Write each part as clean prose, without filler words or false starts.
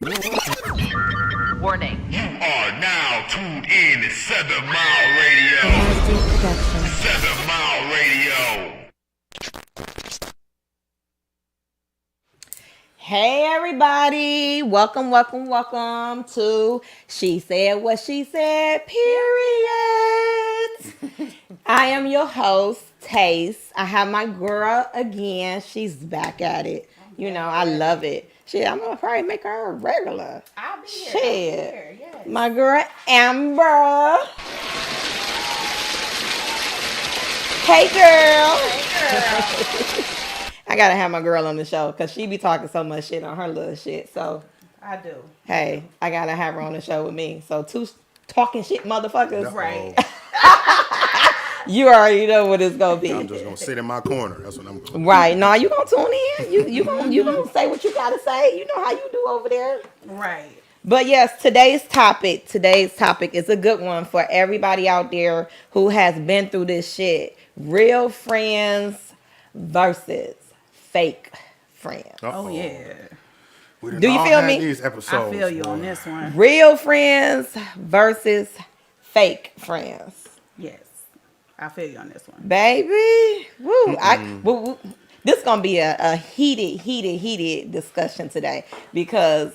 Warning. You are now tuned in to 7 Mile Radio. 7 Mile Radio. Hey everybody, welcome to She Said What She Said, period. I am your host, Taste. I have my girl again. She's back at it. You know, I love it. Shit, I'm gonna probably make her a regular. I'll be here. Shit. Yes. My girl, Amber. Hey girl. I gotta have my girl on the show because she be talking so much shit on her little shit. So I do. hey, I gotta have her on the show with me. So two talking shit motherfuckers. Right. You already know what it's gonna be. I'm just gonna sit in my corner. That's what I'm going. Right. No, you gonna tune in. You gonna say what you gotta say. You know how you do over there. Right. But yes, today's topic is a good one for everybody out there who has been through this shit. Real friends versus fake friends. Oh yeah. Do you feel me? These episodes, I feel you boy. on this one. Real friends versus fake friends. Yes. I feel you on this one. Baby. Woo. This is gonna be a heated discussion today because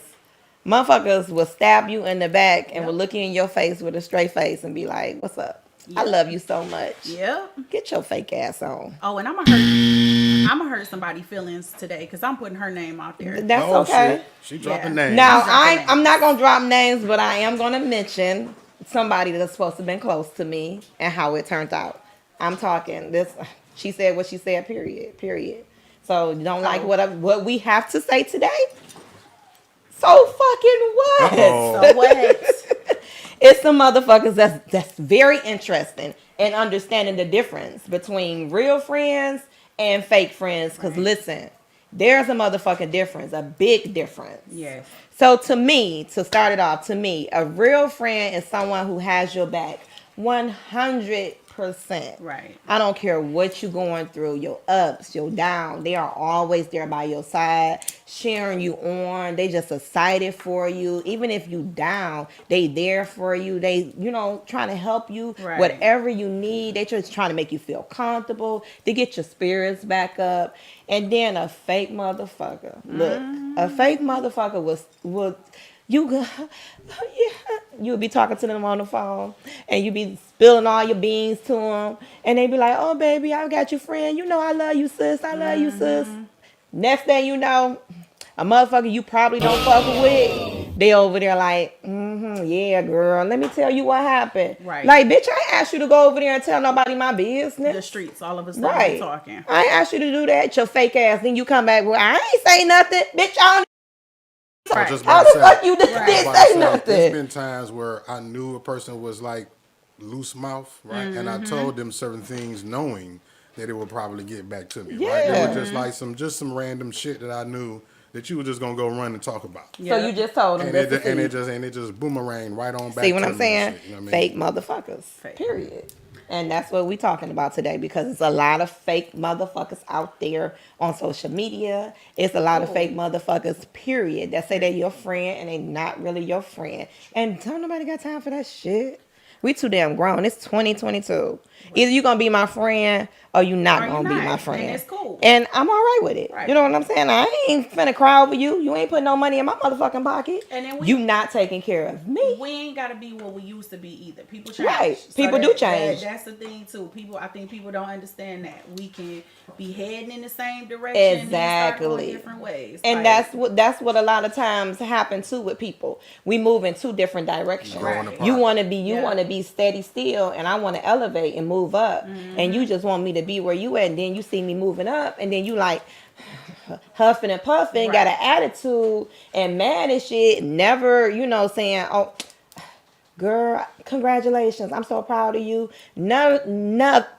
motherfuckers will stab you in the back and will look you in your face with a straight face and be like, "What's up? I love you so much. Yep. Get your fake ass on." Oh, and I'm gonna hurt somebody's feelings today because I'm putting her name out there. That's Oh, okay. shit. She dropping Yeah. names. Now dropping I'm not gonna drop names, but I am gonna mention somebody that's supposed to have been close to me and how it turned out. I'm talking this. She said what she said. Period. So you don't like what we have to say today? So fucking what? Uh-oh. So what? It's some motherfuckers that's very interesting in understanding the difference between real friends and fake friends. Because listen, there's a motherfucking difference, a big difference. Yes. So to start it off, a real friend is someone who has your back 100%. Right. I don't care what you're going through, your ups, your downs. They are always there by your side, cheering you on. They just excited for you. Even if you down, they there for you. They, trying to help you. Right. Whatever you need. They just trying to make you feel comfortable. They get your spirits back up. And then a fake motherfucker. Look, a fake motherfucker would you would be talking to them on the phone and you be spilling all your beans to them and they be like, "Oh baby, I got your friend. You know I love you, sis. I love you, sis." Next thing you know, a motherfucker you probably don't fuck with, they over there like, yeah, girl, let me tell you what happened. Right. Like, bitch, I ain't asked you to go over there and tell nobody my business. The streets, all of a sudden, Right. talking. I ain't asked you to do that, your fake ass. Then you come back, well, I ain't say nothing. Bitch, I don't. I was just How about the to say, fuck you didn't I was about to say say, nothing? There's been times where I knew a person was like loose mouth, right? And I told them certain things knowing that it would probably get back to me, right? Yeah. It was just like some random shit that I knew that you were just gonna go run and talk about. So you just told them. And it just boomerang right on back. See what to I'm me saying? and shit, you know what I mean? Fake motherfuckers. Fake. Period. And that's what we talking about today because it's a lot of fake motherfuckers out there on social media. It's a lot of fake motherfuckers, period, that say they're your friend and they not really your friend. And don't nobody got time for that shit. We too damn grown. It's 2022. Either you gonna be my friend or you not Or you gonna be not. my friend. And it's cool. And I'm all right with it. Right. You know what I'm saying? I ain't finna cry over you. You ain't putting no money in my motherfucking pocket. And then you not taking care of me. We ain't gotta be what we used to be either. People change. Right. People do change. That's the thing too. I think people don't understand that we can be heading in the same direction. Exactly. And start going different ways. And Like, that's what a lot of times happen too with people. We move in two different directions. Growing apart. You want to be steady still, and I want to elevate and move up. And you just want me to be where you at. And then you see me moving up, and then you like huffing and puffing, got an attitude and mad and shit. Never, saying, "Oh, girl, congratulations! I'm so proud of you." No,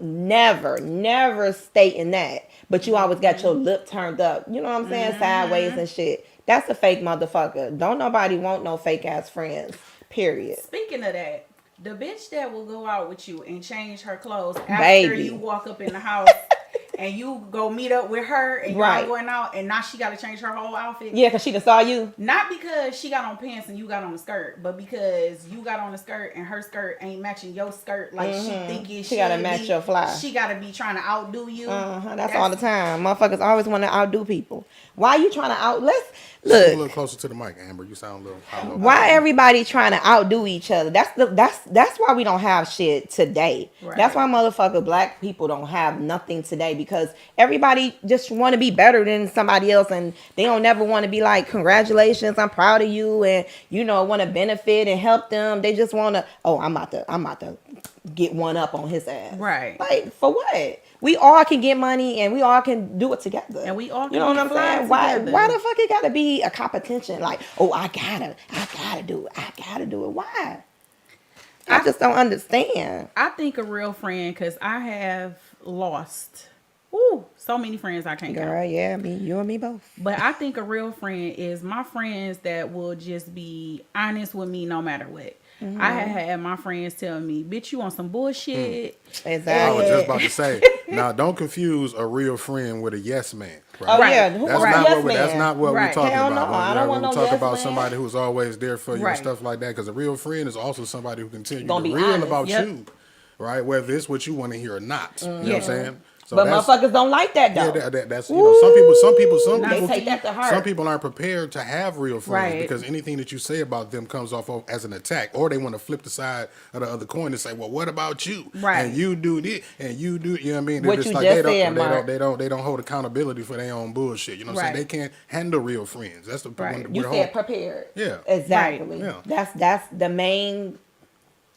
never stating that. But you always got your lip turned up. You know what I'm saying? Sideways and shit. That's a fake motherfucker. Don't nobody want no fake ass friends. Period. speaking of that, the bitch that will go out with you and change her clothes after Baby. you walk up in the house and you go meet up with her and Right. y'all going out, and now she got to change her whole outfit. Yeah, because she done saw you. Not because she got on pants and you got on a skirt, but because you got on a skirt and her skirt ain't matching your skirt like she think it should. She gotta match your fly. She gotta be trying to outdo you. That's all the time. Motherfuckers always want to outdo people. Why you trying to A look. little closer to the mic, Amber. You sound a little hollow. Why everybody trying to outdo each other? That's why we don't have shit today. Right. That's why motherfucker black people don't have nothing today, because everybody just want to be better than somebody else, and they don't never want to be like, congratulations, I'm proud of you, and want to benefit and help them. They just want to, I'm about to get one up on his ass. Right. Like, for what? We all can get money and we all can do it together. And we all can you know what I'm fly saying? Why together. the fuck it gotta be a competition? Like, I gotta do it. Why? I just don't understand. I think a real friend, because I have lost so many friends I can't count. Girl, yeah, you and me both. But I think a real friend is my friends that will just be honest with me no matter what. I have had my friends tell me, bitch, you on some bullshit. Exactly. I was just about to say, now don't confuse a real friend with a yes man. Right? Oh Right. yeah, That's not what Right. we're talking Hell about. no, I don't want we no talk yes about man. somebody who's always there for you Right. and stuff like that. Because a real friend is also somebody who can tell you Gonna the be real honest. about Yep. you, right? Whether it's what you want to hear or not. You know what I'm saying? So But motherfuckers don't like that though. Yeah, that's some people They take that to heart. Some people aren't prepared to have real friends Right. because anything that you say about them comes off as an attack, or they want to flip the side of the other coin and say, "Well, what about you? Right. And you do this, and you do." You know what I mean? What It's you like just they don't, said, they Mark. they don't hold accountability for their own bullshit. You know what I'm saying? Right. They can't handle real friends. That's the Right. You said prepared. Yeah. Exactly. Right. Yeah. That's the main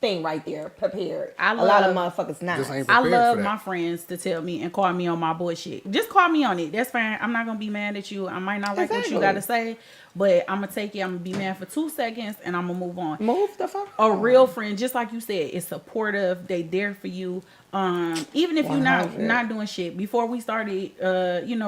thing right there. Prepared. I A lot of love- motherfuckers not. Just ain't I prepared love for that. my friends to tell me and call me on my bullshit. Just call me on it. That's fine. I'm not gonna be mad at you. I might not like what you Exactly. gotta say, but I'm gonna take it. I'm gonna be mad for 2 seconds and I'm gonna move on. Move the fuck. A real friend, just like you said, is supportive. They there for you. Even if you're 100. not doing shit. Before we started,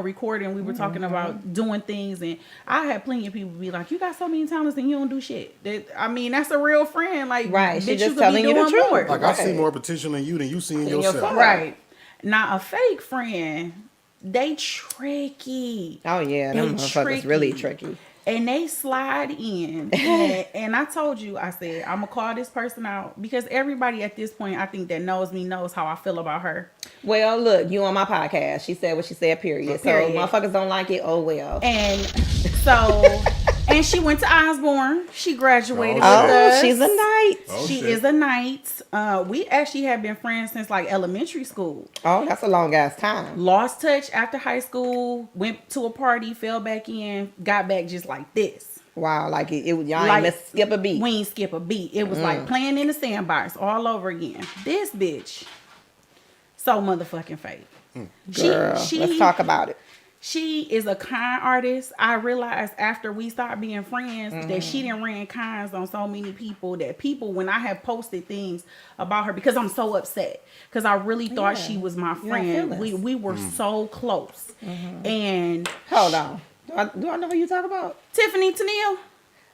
recording, we were talking about doing things, and I had plenty of people be like, "You got so many talents and you don't do shit." That's a real friend. Like, Right, she bitch, just could be telling you the doing truth. more. Like I see more potential in you than you see in yourself. yourself. Right. Now, a fake friend, they tricky. Oh yeah, them They motherfuckers really tricky. And they slide in. and I told you, I said, I'm going to call this person out. Because everybody at this point, I think that knows me, knows how I feel about her. Well, look, you on my podcast. She said what she said, period. Period. So motherfuckers don't like it, oh well. And so, and she went to Osborne. She graduated with Oh, us. she's a knight. Oh, She shit. is a knight. We actually have been friends since like elementary school. Oh, that's a long ass time. Lost touch after high school, went to a party, fell back in, got back just like this. Wow, like it was y'all Like, ain't skip a beat. We ain't skip a beat. It was like playing in the sandbox all over again. This bitch, so motherfucking fake. Girl, let's talk about it. She is a con artist. I realized after we started being friends that she done ran cons on so many people that people, when I have posted things about her, because I'm so upset, because I really thought she was my friend. feelings. We were so close. And Hold on. Do I know who you talk about? Tiffany Tennille,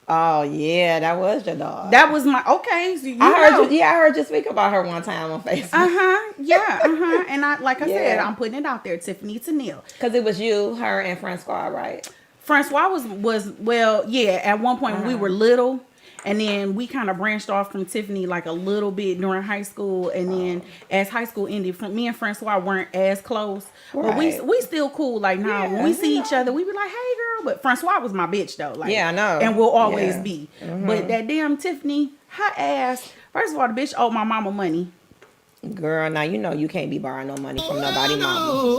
Oh yeah, that was your dog. that was my, okay. So you I heard know. you. Yeah, I heard you speak about her one time on Facebook. Yeah. And I, like I said, Yeah. I'm putting it out there. Tiffany Tennille. Because it was you, her, and Francois, right? Francois was well, yeah. At one point when we were little, and then we kind of branched off from Tiffany like a little bit during high school, and then as high school ended, me and Francois weren't as close, but Right. we still cool. Like now, when we Yeah, see each other, we be like, "Hey, girl," but Francois was my bitch though. Like, Yeah, I know. and will always Yeah. be. But that damn Tiffany, her ass. First of all, the bitch owed my mama money. Girl, now you know you can't be borrowing no money from nobody mama.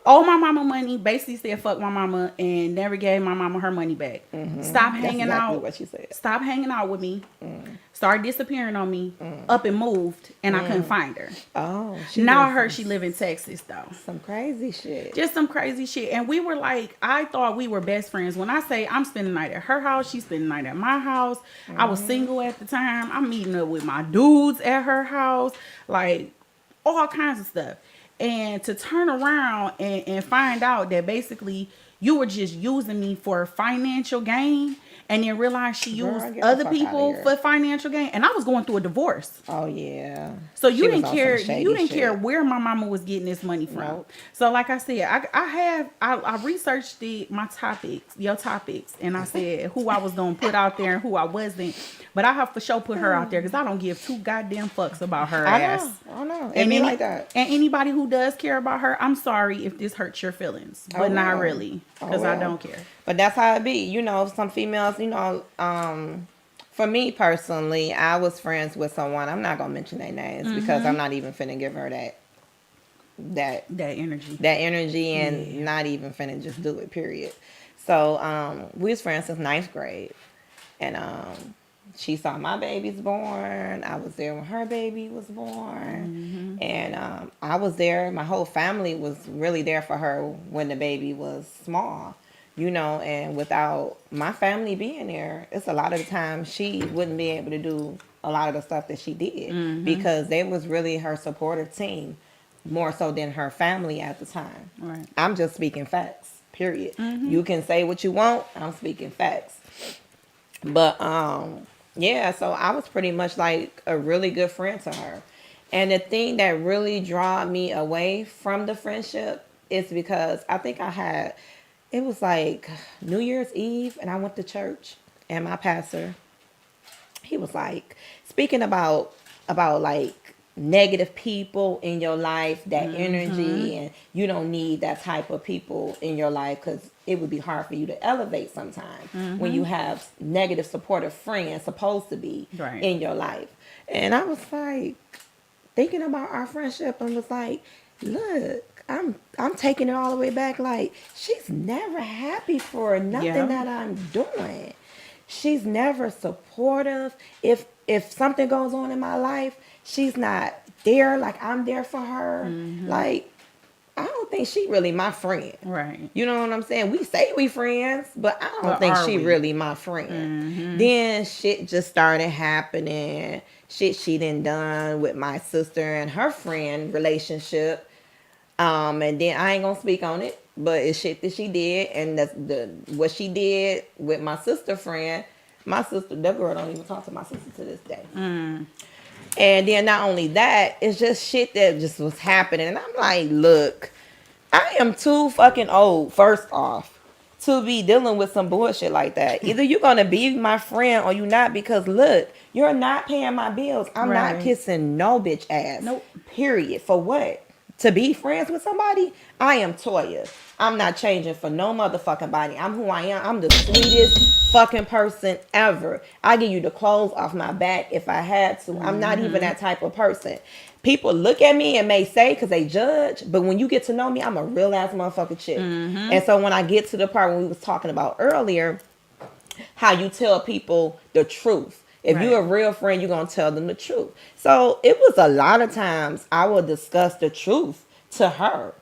Owe my mama money, basically said fuck my mama, and never gave my mama her money back. Stop hanging exactly out. what she said. Stop hanging out with me. Started disappearing on me. Up and moved, and I couldn't find her. Oh, Now I did heard she live in Texas though. some crazy shit. Just some crazy shit. And we were like, I thought we were best friends. When I say I'm spending the night at her house, she's spending the night at my house. I was single at the time. I'm meeting up with my dudes at her house. Like all kinds of stuff. And to turn around and find out that basically you were just using me for financial gain and then realized she Girl, used get the other fuck outta people here. for financial gain. And I was going through a divorce. Oh yeah. So She you was didn't on some care. shady You didn't care shit. where my mama was getting this money from. Nope. So like I said, I researched my topics, your topics, and I said who I was gonna put out there and who I wasn't. But I have for sure put her out there because I don't give two goddamn fucks about her ass. I know. It be like that. And anybody who does care about her, I'm sorry if this hurts your feelings, but not well. really, Oh, because I well. don't care. But that's how it be. You know, some females, you know, for me personally, I was friends with someone. I'm not gonna mention their names because I'm not even finna give her that energy and not even finna just do it, period. So we was friends since 9th grade. And she saw my babies born. I was there when her baby was born. And I was there. My whole family was really there for her when the baby was small. You know, and without my family being there, it's a lot of the time she wouldn't be able to do a lot of the stuff that she did because they was really her supportive team more so than her family at the time. Right. I'm just speaking facts, period. You can say what you want. I'm speaking facts. But yeah, so I was pretty much like a really good friend to her. And the thing that really drew me away from the friendship is because I think it was like New Year's Eve and I went to church and my pastor, he was like speaking about like negative people in your life, that energy, and you don't need that type of people in your life because it would be hard for you to elevate sometimes when you have negative supportive friends supposed to be in your life. And I was like thinking about our friendship and was like, look, I'm taking it all the way back. Like, she's never happy for nothing that I'm doing. She's never supportive. If something goes on in my life, she's not there like I'm there for her. Like, I don't think she really my friend. Right. You know what I'm saying? We say we friends, but I don't think she really my friend. Then shit just started happening. Shit she done with my sister and her friend relationship. And then I ain't gonna speak on it, but it's shit that she did, and that's what she did with my sister friend. My sister, that girl don't even talk to my sister to this day. And then not only that, it's just shit that just was happening. And I'm like, look, I am too fucking old, first off, to be dealing with some bullshit like that. Either you're gonna be my friend or you not, because look, you're not paying my bills. I'm not kissing no bitch ass. Nope. Period. For what? To be friends with somebody? I am Toya. I'm not changing for no motherfucking body. I'm who I am. I'm the sweetest fucking person ever. I give you the clothes off my back if I had to. I'm not even that type of person. People look at me and may say, because they judge, but when you get to know me, I'm a real ass motherfucking chick. And so when I get to the part when we was talking about earlier, how you tell people the truth. If you're a real friend, you're going to tell them the truth. So it was a lot of times I would discuss the truth to her.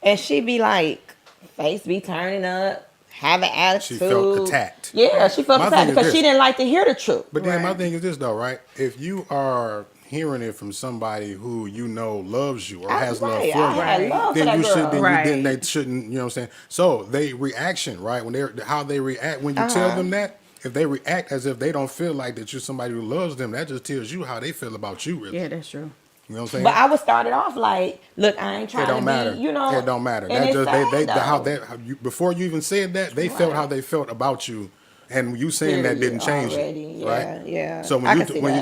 And she'd be like, face be turning up, have an attitude. She felt attacked. Yeah, she felt attacked because she didn't like to hear the truth. But then my thing is this, though, right? If you are hearing it from somebody who you know loves you or has love for you, then you should, then they shouldn't, you know what I'm saying? So they reaction, right? How they react when you tell them that. If they react as if they don't feel like that you're somebody who loves them, that just tells you how they feel about you, really. Yeah, that's true. You know what I'm saying? But I would start it off like, look, I ain't trying it don't to matter. be, you know. It don't matter. And That just how before you even said that, they felt how they felt about you. And you saying that didn't change it, right? Yeah. So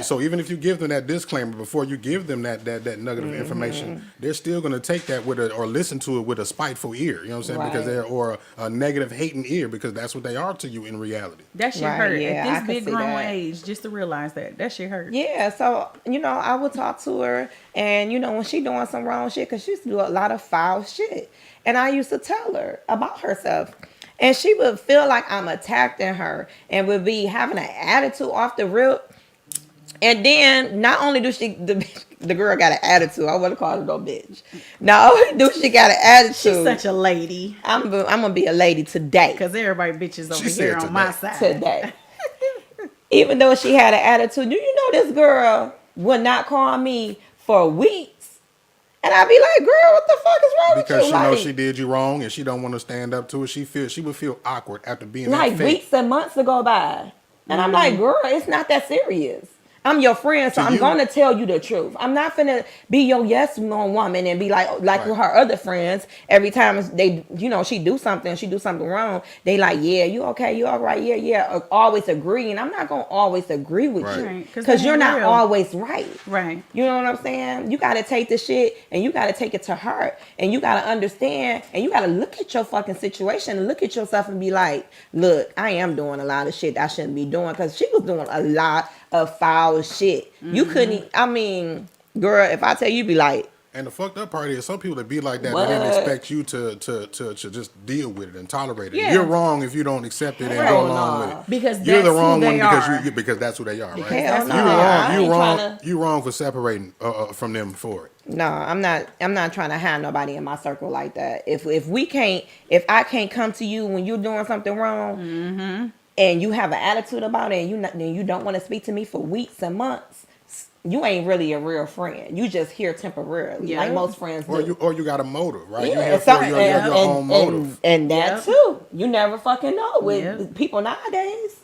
so even if you give them that disclaimer before you give them that nugget of information, they're still going to take that or listen to it with a spiteful ear. You know what I'm saying? Because or a negative hating ear, because that's what they are to you in reality. That shit hurt Yeah, at this big grown age. Just to realize that shit hurt. Yeah. So I would talk to her, and when she doing some wrong shit, because she used to do a lot of foul shit, and I used to tell her about herself. And she would feel like I'm attacking her and would be having an attitude off the rip. And then not only do the girl got an attitude, I want to call her no bitch. Not only do she got an attitude. She's such a lady. I'm going to be a lady today. Because everybody bitches over here on my side. Today. Even though she had an attitude, do you know this girl would not call me for weeks And I be like, girl, what the fuck is wrong with you? Because she knows Like, she did you wrong and she don't want to stand up to it. She would feel awkward after being like that fake. weeks and months to go by. And I'm like, girl, it's not that serious. I'm your friend, so I'm going to tell you the truth. I'm not finna be your yes man woman and be like Right. with her other friends. Every time they, she do something wrong, they like, yeah, you okay, you all right, yeah, always agreeing. I'm not gonna always agree with Right. you Right, because you're not real. always right. Right. You know what I'm saying? You got to take the shit and you got to take it to heart and you got to understand and you got to look at your fucking situation and look at yourself and be like, look, I am doing a lot of shit I shouldn't be doing, because she was doing a lot of foul shit. You couldn't, I mean, girl, if I tell you, be like, And the fucked up part is some people that be like that, What? they didn't expect you to just deal with it and tolerate it. Yeah. You're wrong if you don't accept it and Hell go along nah. with it. Because You're the that's wrong who one they because are. because that's who they are, right? hell no. You I ain't wrong. tryna- You wrong for separating from them for it. no, I'm not trying to have nobody in my circle like that. If I can't come to you when you're doing something wrong, and you have an attitude about it, and you don't want to speak to me for weeks and months, you ain't really a real friend. You just here temporarily, Yeah. like most friends do. Or you got a motive, right? You Yeah, have so- for your own motive. and that Yep. too. You never fucking know with Yep. people nowadays.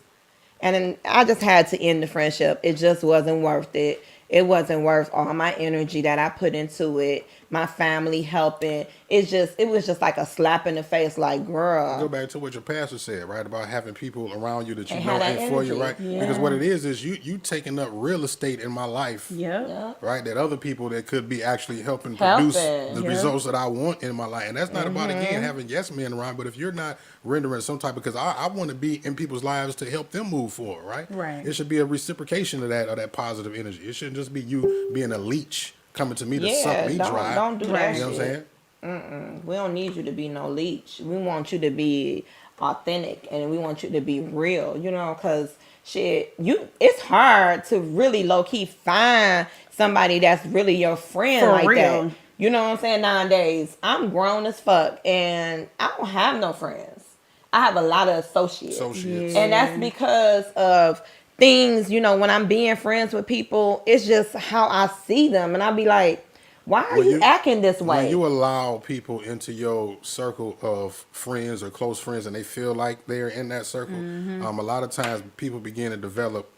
And then I just had to end the friendship. It just wasn't worth it. It wasn't worth all my energy that I put into it. My family helping. It was just like a slap in the face. Like, Go girl, back to what your pastor said, right? About having people around you that you And know have that ain't for you, energy. right? Yeah. Because what it is you taking up real estate in my life. Yep. yeah. Right, that other people that could be actually helping produce the Yeah. results that I want in my life, and that's not about Mm-hmm. again having yes men around. But if you're not rendering some type, because I want to be in people's lives to help them move forward, right? Right. It should be a reciprocation of that positive energy. It shouldn't just be you being a leech coming to me to Yeah, suck me don't- dry. don't do that Right. You know what I'm shit. saying? We don't need you to be no leech. We want you to be authentic and we want you to be real, because shit, it's hard to really low key find somebody that's really your friend For like real. that. You know what I'm saying? Nowadays, I'm grown as fuck and I don't have no friends. I have a lot of associates. Associates. And that's because of things, when I'm being friends with people, it's just how I see them. And I'll be like, why are you acting this way? When you allow people into your circle of friends or close friends and they feel like they're in that circle, a lot of times people begin to develop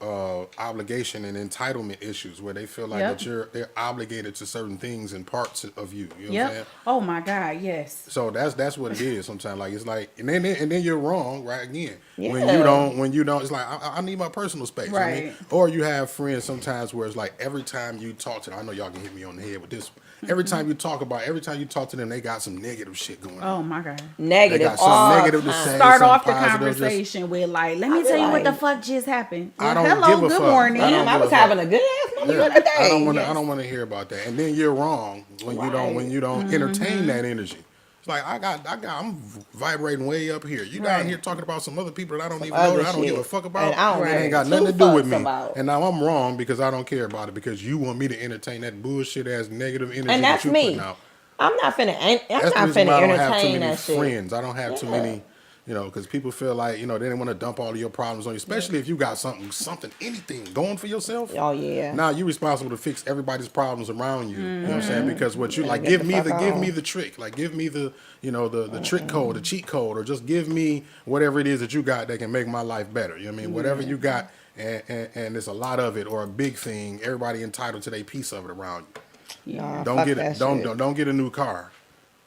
obligation and entitlement issues where they feel like Yep. that they're obligated to certain things and parts of you. You know what I'm saying? Yep. Oh my God. Yes. So that's what it is sometimes. Like it's like and then you're wrong, right? Again. When Yeah. you don't it's like I need my personal space. You know what I mean? Right. Or you have friends sometimes where it's like every time you talk to them, I know y'all can hit me on the head with this one. Every time you talk to them, they got some negative shit going on. Oh my God. They Negative. got something all negative to time. say. Start something off the positive, just- conversation with like, let me I be tell you what the like, fuck just happened. I Well, don't hello, give a good fuck. morning. I don't Damn, I give was a fuck. having a good ass moment Yeah, the other day. I don't want to hear about that. And then you're wrong when you don't entertain that energy. It's like I'm vibrating way up here. You down Right. here talking about some other people that I don't even other know that I don't give a shit. fuck about. And I don't It give ain't got two nothing to do with fucks me. about. And now I'm wrong because I don't care about it because you want me to entertain that bullshit ass negative energy And that's that you me. putting out. I'm not finna That's the not reason finna why I don't have too entertain many that shit. friends. I don't have too Yeah. many, because people feel like, they didn't want to dump all of your problems on you, especially if you got something, anything going for yourself. Oh, yeah. Now you're responsible to fix everybody's problems around you. You know what I'm saying? Because what you like, get give the me fuck give on. me the trick, like give me the the trick code, the cheat code, or just give me whatever it is that you got that can make my life better. You know what I mean? Whatever you got, and there's a lot of it or a big thing. Everybody entitled to their piece of it around you. Nah, Don't fuck get that it. Don't shit. don't get a new car.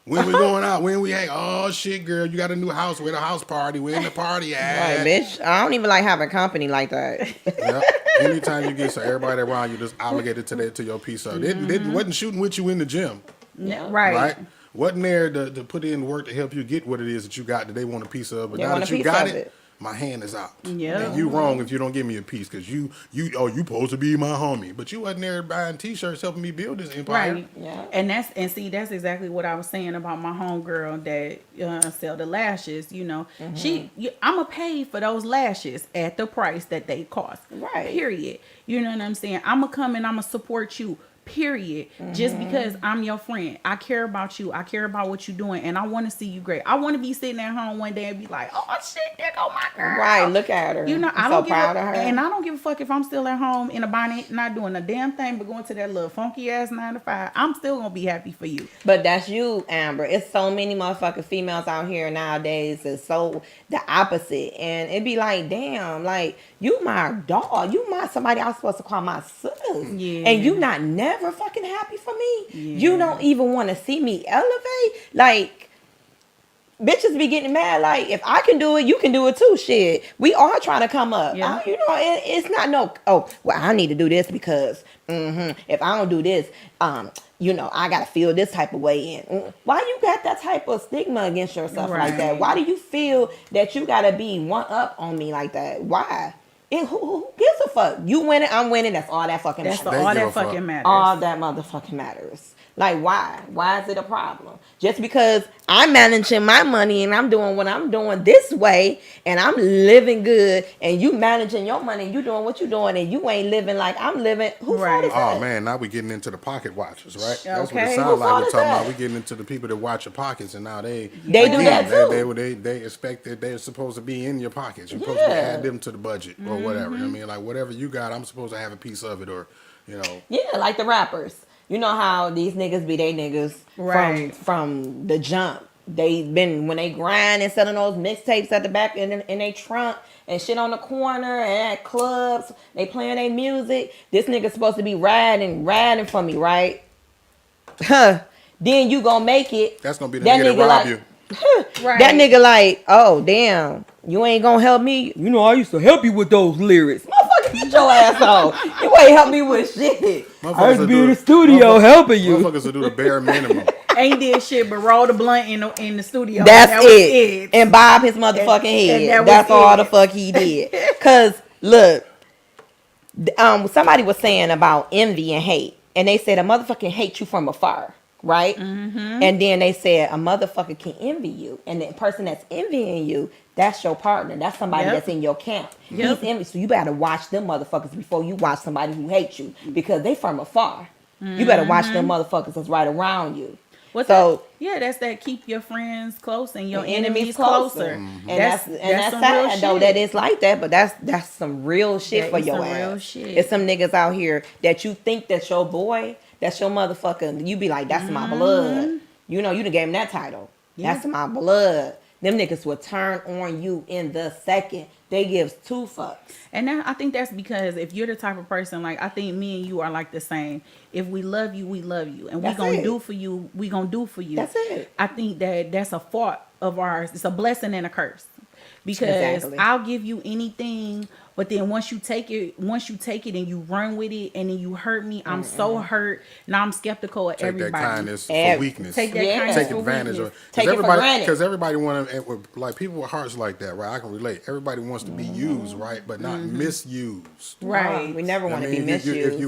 When we going out? When we hang? Oh shit, girl, you got a new house. We're at a house party. We're in the party at. Right, bitch. I don't even like having company like that. Yep. Anytime you get so everybody around you just obligated to your piece of it. They wasn't shooting with you in the gym, Yeah. right? Wasn't there to put in work to help you get what it is that you got that they want a piece of. But They now want that a you piece got of it, it. my hand is out. Yeah. And you wrong if you don't give me a piece because you supposed to be my homie, but you wasn't there buying T-shirts helping me build this empire. Right. Yeah. And that's exactly what I was saying about my homegirl that sell the lashes. I'ma pay for those lashes at the price that they cost. Right. Period. You know what I'm saying? I'ma come and I'ma support you. period. Just because I'm your friend, I care about you, I care about what you're doing, and I want to see you great. I want to be sitting at home one day and be like, oh shit, there go my girl. Right, look at her. You know, I'm so proud of her. And I don't give a fuck if I'm still at home in a bonnet, not doing a damn thing, but going to that little funky ass 9 to 5. I'm still gonna be happy for you. But that's you, Amber. It's so many motherfucking females out here nowadays. It's so the opposite, and it be like, damn, like you my dog, you my somebody I'm supposed to call my sis, and you not never fucking happy for me. You don't even want to see me elevate, like. Bitches be getting mad like, if I can do it, you can do it too. Shit, we are trying to come up. Yeah. You know, it's not no. Oh, well, I need to do this because if I don't do this, you know, I gotta feel this type of way in. Why you got that type of stigma against yourself like that? Why do you feel that you gotta be one up on me like that? Why? And who gives a fuck? You winning, I'm winning. That's all that fucking matters. All that fucking matters. All that motherfucking matters. Like, why? Why is it a problem? Just because I'm managing my money and I'm doing what I'm doing this way and I'm living good and you managing your money and you doing what you doing and you ain't living like I'm living. Who fault is that? Oh, man, now we getting into the pocket watchers, right? That's what Okay. it sounds like we're talking that? about. We getting into the people that watch your pockets and now they do that too. They expect that they're supposed to be in your pockets. You're supposed to add them to the budget or whatever. I mean, like whatever you got, I'm supposed to have a piece of it or, you know. Yeah, like the rappers. You know how these niggas be they niggas from the jump. They been when they grind and selling those mixtapes at the back in they trunk and shit on the corner and at clubs. They playing their music. This nigga supposed to be riding for me, right? Huh. Then you gonna make it. That's gonna be the nigga that rob like, you. That nigga like, oh damn, you ain't gonna help me. You know I used to help you with those lyrics. Motherfucker, get your ass on. You ain't help me with shit. I used to be in the studio helping you. Motherfuckers will do the bare minimum. Ain't did shit but roll the blunt in the studio. That's it. And bob his motherfucking head. That's all the fuck he did. Cause look, somebody was saying about envy and hate, and they said a motherfucker hates you from afar. Right? And then they said a motherfucker can envy you. And the person that's envying you, that's your partner. That's somebody that's in your camp. He's envy. So you better watch them motherfuckers before you watch somebody who hates you. Because they from afar. You better watch them motherfuckers that's right around you. That's that keep your friends close and your enemies closer. And that's sad though that it's like that, but that's some real shit for your ass. Real shit. It's some niggas out here that you think that's your boy. That's your motherfucker. You be like, that's my blood. You know, you done gave him that title. That's my blood. Them niggas will turn on you in the second. They gives 2 fucks. And I think that's because if you're the type of person, like, I think me and you are like the same. If we love you, we love you. And we gonna do for you, we gonna do for you. That's it. I think that's a fault of ours. It's a blessing and a curse. Because I'll give you anything, but then once you take it and you run with it and then you hurt me, I'm so hurt. Now I'm skeptical of everybody. Take that kindness for weakness. Take that kindness take for advantage weakness. of it. Take it for granted. Because everybody want to, like people with hearts like that, right? I can relate. Everybody wants to be used, right? But not misused. Right. We never want to be misused.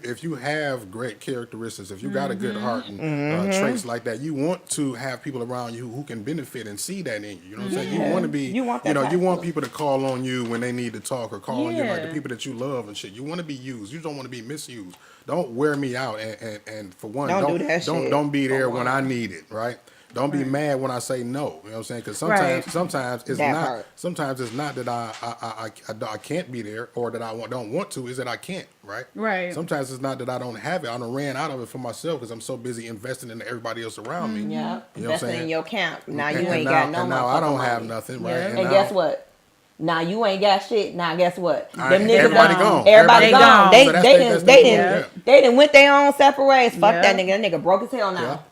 If you have great characteristics, if you got a good heart and traits like that, you want to have people around you who can benefit and see that in you. You know what I'm saying? You want to be, you want people to call on you when they need to talk or call on you, like the people that you love and shit. You want to be used. You don't want to be misused. Don't wear me out. And for one, don't be there when I need it, right? Don't be mad when I say no. You know what I'm saying? Because sometimes it's not. Sometimes it's not that I can't be there or that don't want to. Is that I can't, right? Right. Sometimes it's not that I don't have it. I done ran out of it for myself because I'm so busy investing in everybody else around me. Yeah. You know what I'm saying? Investing in your camp. Now you and ain't got no. And now I don't have nothing, right? And guess what? Now you ain't got shit. Now guess what? Them niggas everybody gone. Everybody gone. They done went their own separate ways. Fuck that nigga. That nigga broke his hell now.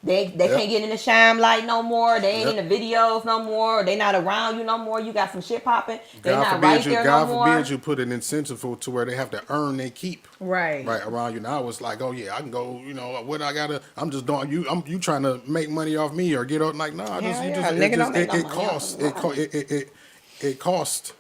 They can't get in the shine light no more. They ain't in the videos no more. They not around you no more. You got some shit popping. They not right there no more. God forbid you put an incentive to where they have to earn their keep. Right around you. Now it's like, oh yeah, I can go. You know what I gotta. I'm just doing you. You trying to make money off me or get out? Like it costs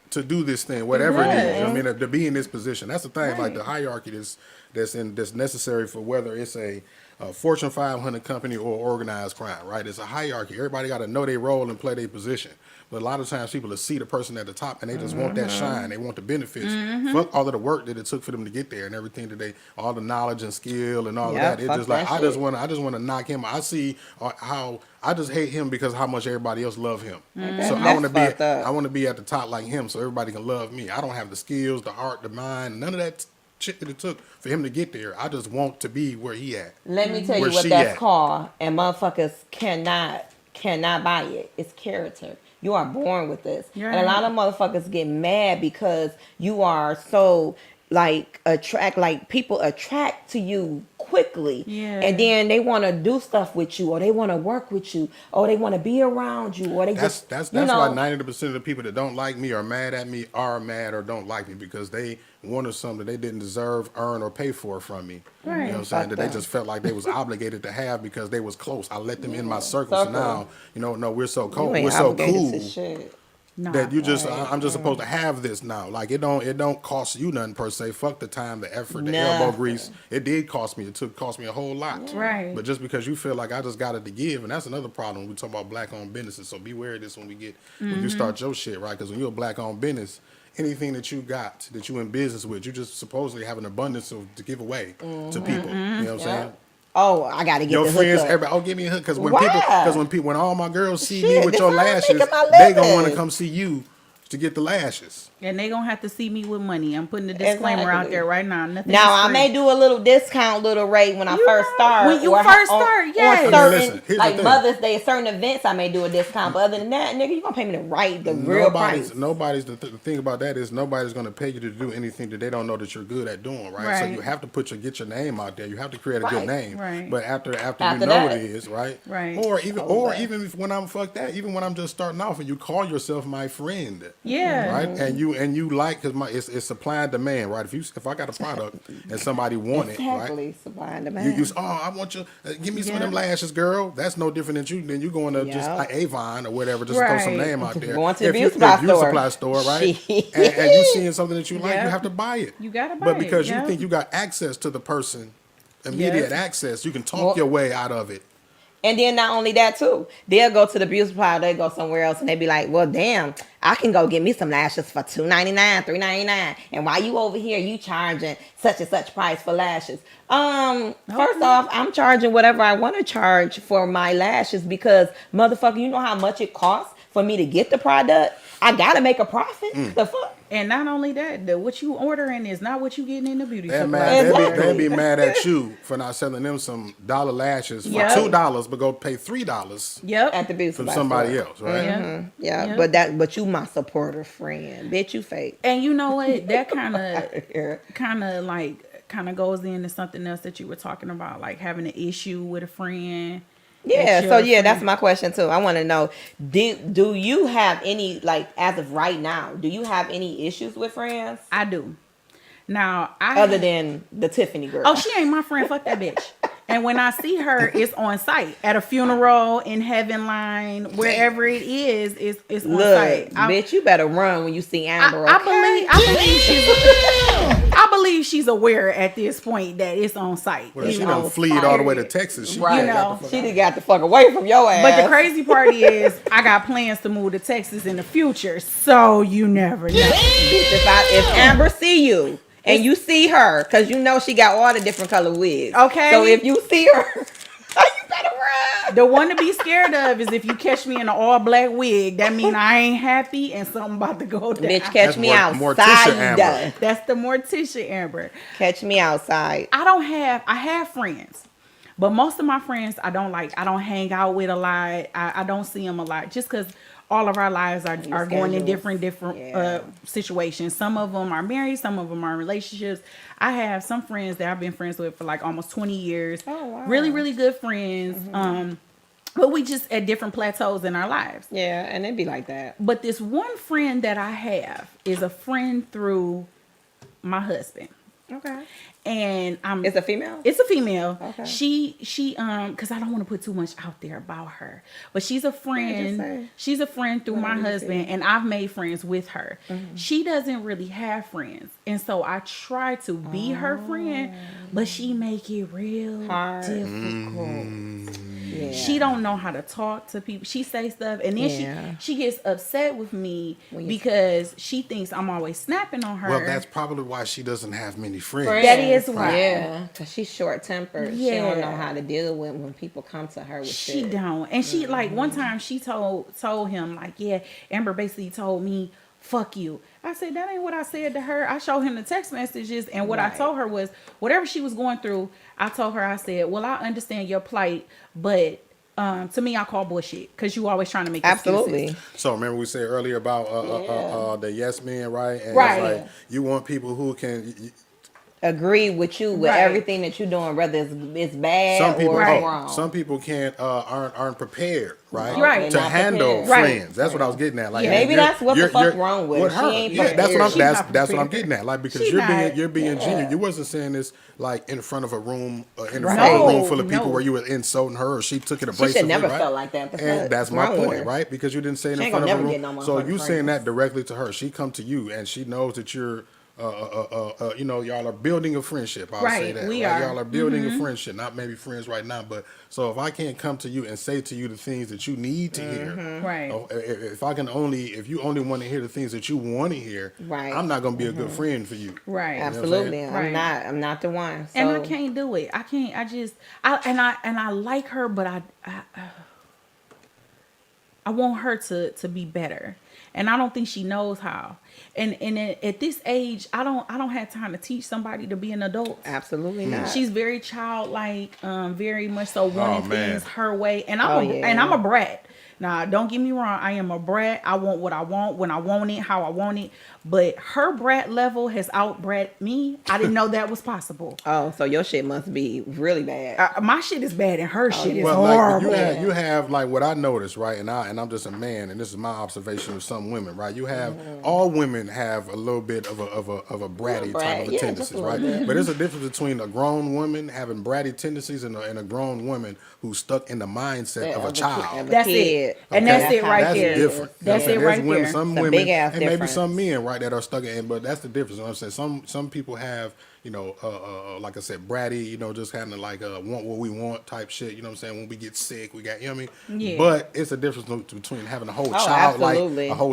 to do this thing, whatever it is. I mean, to be in this position. That's the thing. Like the hierarchy that's necessary for whether it's a a Fortune 500 company or organized crime, right? It's a hierarchy. Everybody got to know their role and play their position. But a lot of times people will see the person at the top and they just want that shine. They want the benefits. Fuck all of the work that it took for them to get there and everything that all the knowledge and skill and all of that. It's just like, I just want to knock him. I see how I just hate him because of how much everybody else love him. So I want to be at the top like him so everybody can love me. I don't have the skills, the heart, the mind, none of that shit that it took for him to get there. I just want to be where he at. Let me tell you what that's called, and motherfuckers cannot buy it. It's character. You are born with this. And a lot of motherfuckers get mad because you are so people attract to you quickly. Yeah. And then they want to do stuff with you, or they want to work with you, or they want to be around you, or that's why 90% of the people that don't like me or mad at me are mad or don't like me because they wanted something they didn't deserve, earn, or pay for from me. Right. You know what I'm saying? That they just felt like they was obligated to have because they was close. I let them in my circle. So now, no, we're so cool. We're so cool. That you just, I'm just supposed to have this now. Like it don't cost you nothing per se. Fuck the time, the effort, the elbow grease. It did cost me. It cost me a whole lot. Right. But just because you feel like I just got it to give, and that's another problem when we talk about black-owned businesses. So beware of this when when you start your shit, right? Because when you're a black-owned business, anything that you got, that you in business with, you just supposedly have an abundance to give away to people. You know what I'm saying? Oh, I gotta get your friends. Everybody, give me a hook because when all my girls see me with your lashes, they gonna want to come see you to get the lashes. And they gonna have to see me with money. I'm putting a disclaimer out there right now. Nothing now I may do a little discount, little rate when I first start. When you first start, yes. Certain, like Mother's Day, certain events, I may do a discount. But other than that, nigga, you gonna pay me the real price. The thing about that is nobody's gonna pay you to do anything that they don't know that you're good at doing, right? So you have to get your name out there. You have to create a good name. Right. But after you know what it is, right? Right. Or even when I'm even when I'm just starting off and you call yourself my friend. Yeah. Right. And you like because it's supply and demand, right? If I got a product and somebody want it, right? Supply and demand. I want you give me some of them lashes, girl. That's no different than you going to just like Avon or whatever, just throw some name out there. Going to the beauty supply store, right? and you seeing something that you like, you have to buy it. You gotta buy it. But because you think you got access to the person, immediate access, you can talk your way out of it. And then not only that too, they'll go to the beauty supply, they go somewhere else, and they be like, "Well, damn, I can go get me some lashes for $2.99, $3.99, and while you over here, you charging such and such price for lashes." First off, I'm charging whatever I want to charge for my lashes because motherfucker, you know how much it costs for me to get the product. I gotta make a profit. The fuck. And not only that, what you ordering is not what you getting in the beauty supply. They'll be mad at you for not selling them some dollar lashes for $2, but go pay $3. Yep, at the beauty from somebody else, right? Yeah. But you my supporter friend, bitch. You fake. And you know what? That kind of goes into something else that you were talking about, like having an issue with a friend. Yeah, so that's my question too. I want to know, do you have any, like, as of right now, do you have any issues with friends? I do. Now, other than the Tiffany girl. Oh, she ain't my friend. Fuck that bitch. And when I see her, it's on site. At a funeral, in heaven line, wherever it is, it's on site. Bitch, you better run when you see Amber. I believe she's aware at this point that it's on site. Well, she done fleed all the way to Texas. She done got the fuck away from your ass. But the crazy part is, I got plans to move to Texas in the future, so you never know. If Amber see you, and you see her, because you know she got all the different color wigs. Okay. So if you see her, you better run. The one to be scared of is if you catch me in an all black wig. That means I ain't happy and something about to go down. Bitch, catch me outside. That's the Morticia Amber. Catch me outside. I have friends. But most of my friends I don't hang out with a lot. I don't see them a lot just because all of our lives are going in different situations. Some of them are married, some of them are in relationships. I have some friends that I've been friends with for like almost 20 years. Oh, wow. Really, really good friends. Mm-hmm. But we just at different plateaus in our lives. Yeah, and it'd be like that. But this one friend that I have is a friend through my husband. Okay. And It's a female? It's a female. Okay. She because I don't want to put too much out there about her, but she's a friend. She's a friend through my husband, and I've made friends with her. She doesn't really have friends, and so I try to be her friend, but she make it real difficult. Yeah. She don't know how to talk to people. She say stuff, and then she gets upset with me because she thinks I'm always snapping on her. Well, that's probably why she doesn't have many friends. That is why. Yeah, because she's short-tempered. Yeah. She don't know how to deal with when people come to her with She shit. don't. And she, like, one time she told him, like, yeah, Amber basically told me, fuck you. I said, that ain't what I said to her. I showed him the text messages, and what I told her was, whatever she was going through, I told her, I said, well, I understand your plight, but to me, I call bullshit, because you always trying to make excuses. So remember we said earlier about the yes men, right? And right. It's like, you want people who can agree with you with everything that you're doing, whether it's bad or wrong. Some people aren't prepared, right? Right. To handle friends. That's what I was getting at. Like, maybe that's what the fuck wrong with her. She ain't that's what I'm getting at. Like, because you're being genuine. You wasn't saying this like in front of a room, in front of a room full of people where you were insulting her, or she took it abrasively. She should never felt like that. And that's my point, right? Because you didn't say it in front of a room. So you saying that directly to her. She come to you and she knows that you're you know, y'all are building a friendship. I'll say that. We are. Y'all are building a friendship, not maybe friends right now, but so if I can't come to you and say to you the things that you need to hear, right? If you only want to hear the things that you want to hear, right? I'm not going to be a good friend for you, right? Absolutely, I'm not the one, so. And I can't do it. I can't. I like her, but I want her to be better. And I don't think she knows how. And at this age, I don't have time to teach somebody to be an adult. Absolutely not. She's very childlike, very much so wanting things her way. And I'm a brat. Now, don't get me wrong. I am a brat. I want what I want, when I want it, how I want it. But her brat level has outbrat me. I didn't know that was possible. Oh, so your shit must be really bad. My shit is bad, and her shit is horrible. Like, you have like what I noticed, right? And I'm just a man, and this is my observation of some women, right? You have all women have a little bit of a bratty type of a tendencies, right? But there's a difference between a grown woman having bratty tendencies and a grown woman who's stuck in the mindset of a child. That's it. Okay? And that's it right there. Different. That's it right there. Some women, and maybe some men, right, that are stuck in, but that's the difference. You know what I'm saying? Some people have, you know, like I said, bratty, you know, just kind of like want what we want type shit. You know what I'm saying? When we get sick, we got, you know what I mean? Yeah. But it's a difference between having a whole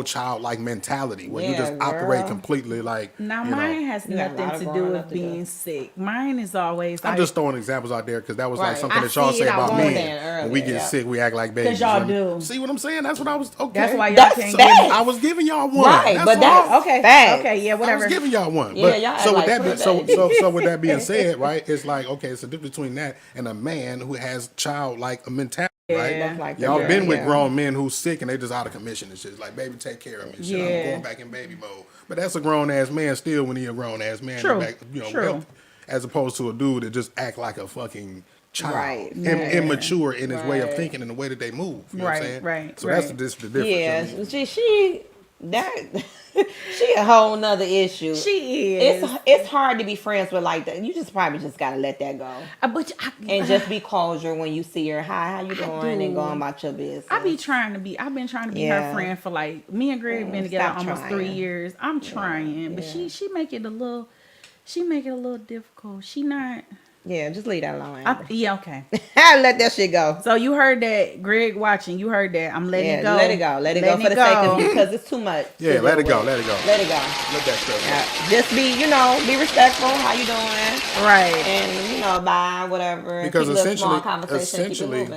childlike mentality where you just operate completely like. Now mine has nothing to do with being sick. Mine is always. I'm just throwing examples out there because that was like something that y'all say about men. When we get sick, we act like babies. Because y'all do. See what I'm saying? That's what I was. Okay. That's why y'all can't get. I was giving y'all one. Right, but that's okay. Fact. Okay, yeah, whatever. I was giving y'all one. Yeah, y'all so with like that, so with that being said, right? It's like, okay, it's a difference between that and a man who has childlike mentality. Right, like y'all been with grown men who's sick and they just out of commission and shit. It's like, baby, take care of me. Shit, I'm going back in baby mode. But that's a grown ass man still when he a grown ass man. True. Back, you know, healthy, as opposed to a dude that just act like a fucking child, immature in his way of thinking and the way that they move. You know what I'm saying? Right. So that's the difference. Yeah, she a whole nother issue. She is. It's hard to be friends with like that. You just probably just gotta let that go. And just be cordial when you see her. Hi, how you doing? And going about your business. I've been trying to be her friend for like, me and Greg been together almost 3 years. I'm trying, but she make it a little difficult. She not. Yeah, just leave that alone. Okay. Let that shit go. So you heard that, Greg watching. You heard that. I'm letting it go. Let it go. Let it go for the sake of you because it's too much. Yeah, let it go. Let it go. Let it go. Let that stuff go. Just be respectful. How you doing? Right. And bye, whatever. Because essentially,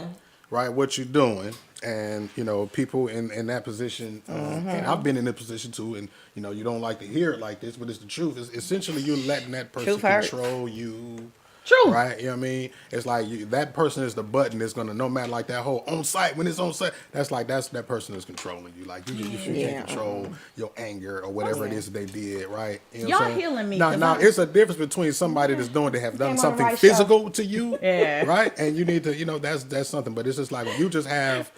right, what you're doing, and people in that position, and I've been in that position too, and you don't like to hear it like this, but it's the truth. It's essentially you're letting that person control you. True. Right? You know what I mean? It's like that person is the button that's gonna, no matter like that whole on site, when it's on site, that's that person is controlling you. Like you can't control your anger or whatever it is that they did, right? You know what I'm Y'all saying? healing me. Now it's a difference between somebody that's doing to have done something physical to you, right? And you need to, that's something. But it's just like when you just have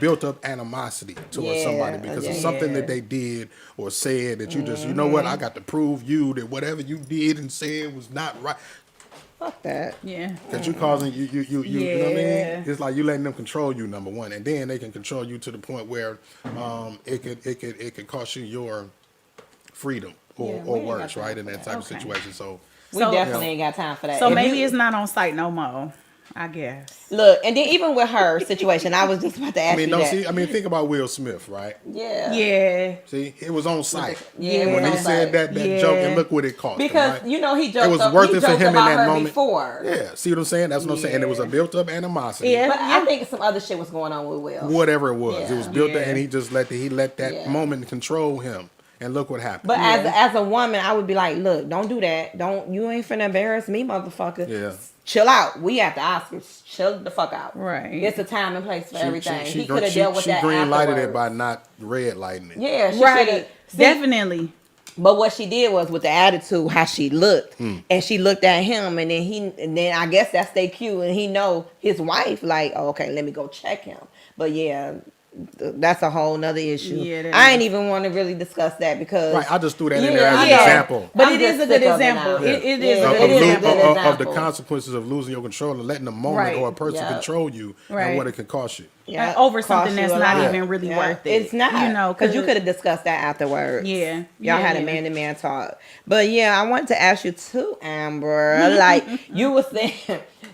built up animosity towards somebody because of something that they did or said that you just, you know what, I got to prove you that whatever you did and said was not right. Fuck that. Yeah. Because you causing you know what I mean? It's like you letting them control you, number one, and then they can control you to the point where it could cost you your freedom or worse, right? In that type of situation. So we definitely ain't got time for that. So maybe it's not on site no more, I guess. Look, and then even with her situation, I was just about to ask you that. Think about Will Smith, right? Yeah. See, it was on site. When he said that joke, and look what it cost because him, right? He joked. It was worth it for him in that moment. Before. Yeah, see what I'm saying? That's what I'm saying. And it was a built up animosity. Yeah, but I think some other shit was going on with Will. Whatever it was, it was built up, and he just let that moment control him. And look what happened. But as a woman, I would be like, look, don't do that. You ain't finna embarrass me, motherfucker. Yeah. Chill out. We at the Oscars. Chill the fuck out. Right. It's a time and place for everything. He could have dealt with that She green lighted afterwards. it by not red lighting it. Yeah, she right. Definitely. But what she did was with the attitude, how she looked, and she looked at him, and then I guess that's their cue, and he know his wife like, oh, okay, let me go check him. But yeah. That's a whole nother issue. Yeah, I ain't even want to really discuss that because I just threw that in there as an example. But it is a good example. It is a good example of the consequences of losing your control and letting a moment or a person control you and what it can cost you. Yeah, over something that's not even really worth it. It's not, because you could have discussed that afterwards. Yeah, y'all had a man-to-man talk. But yeah, I wanted to ask you too, Amber. Like you were saying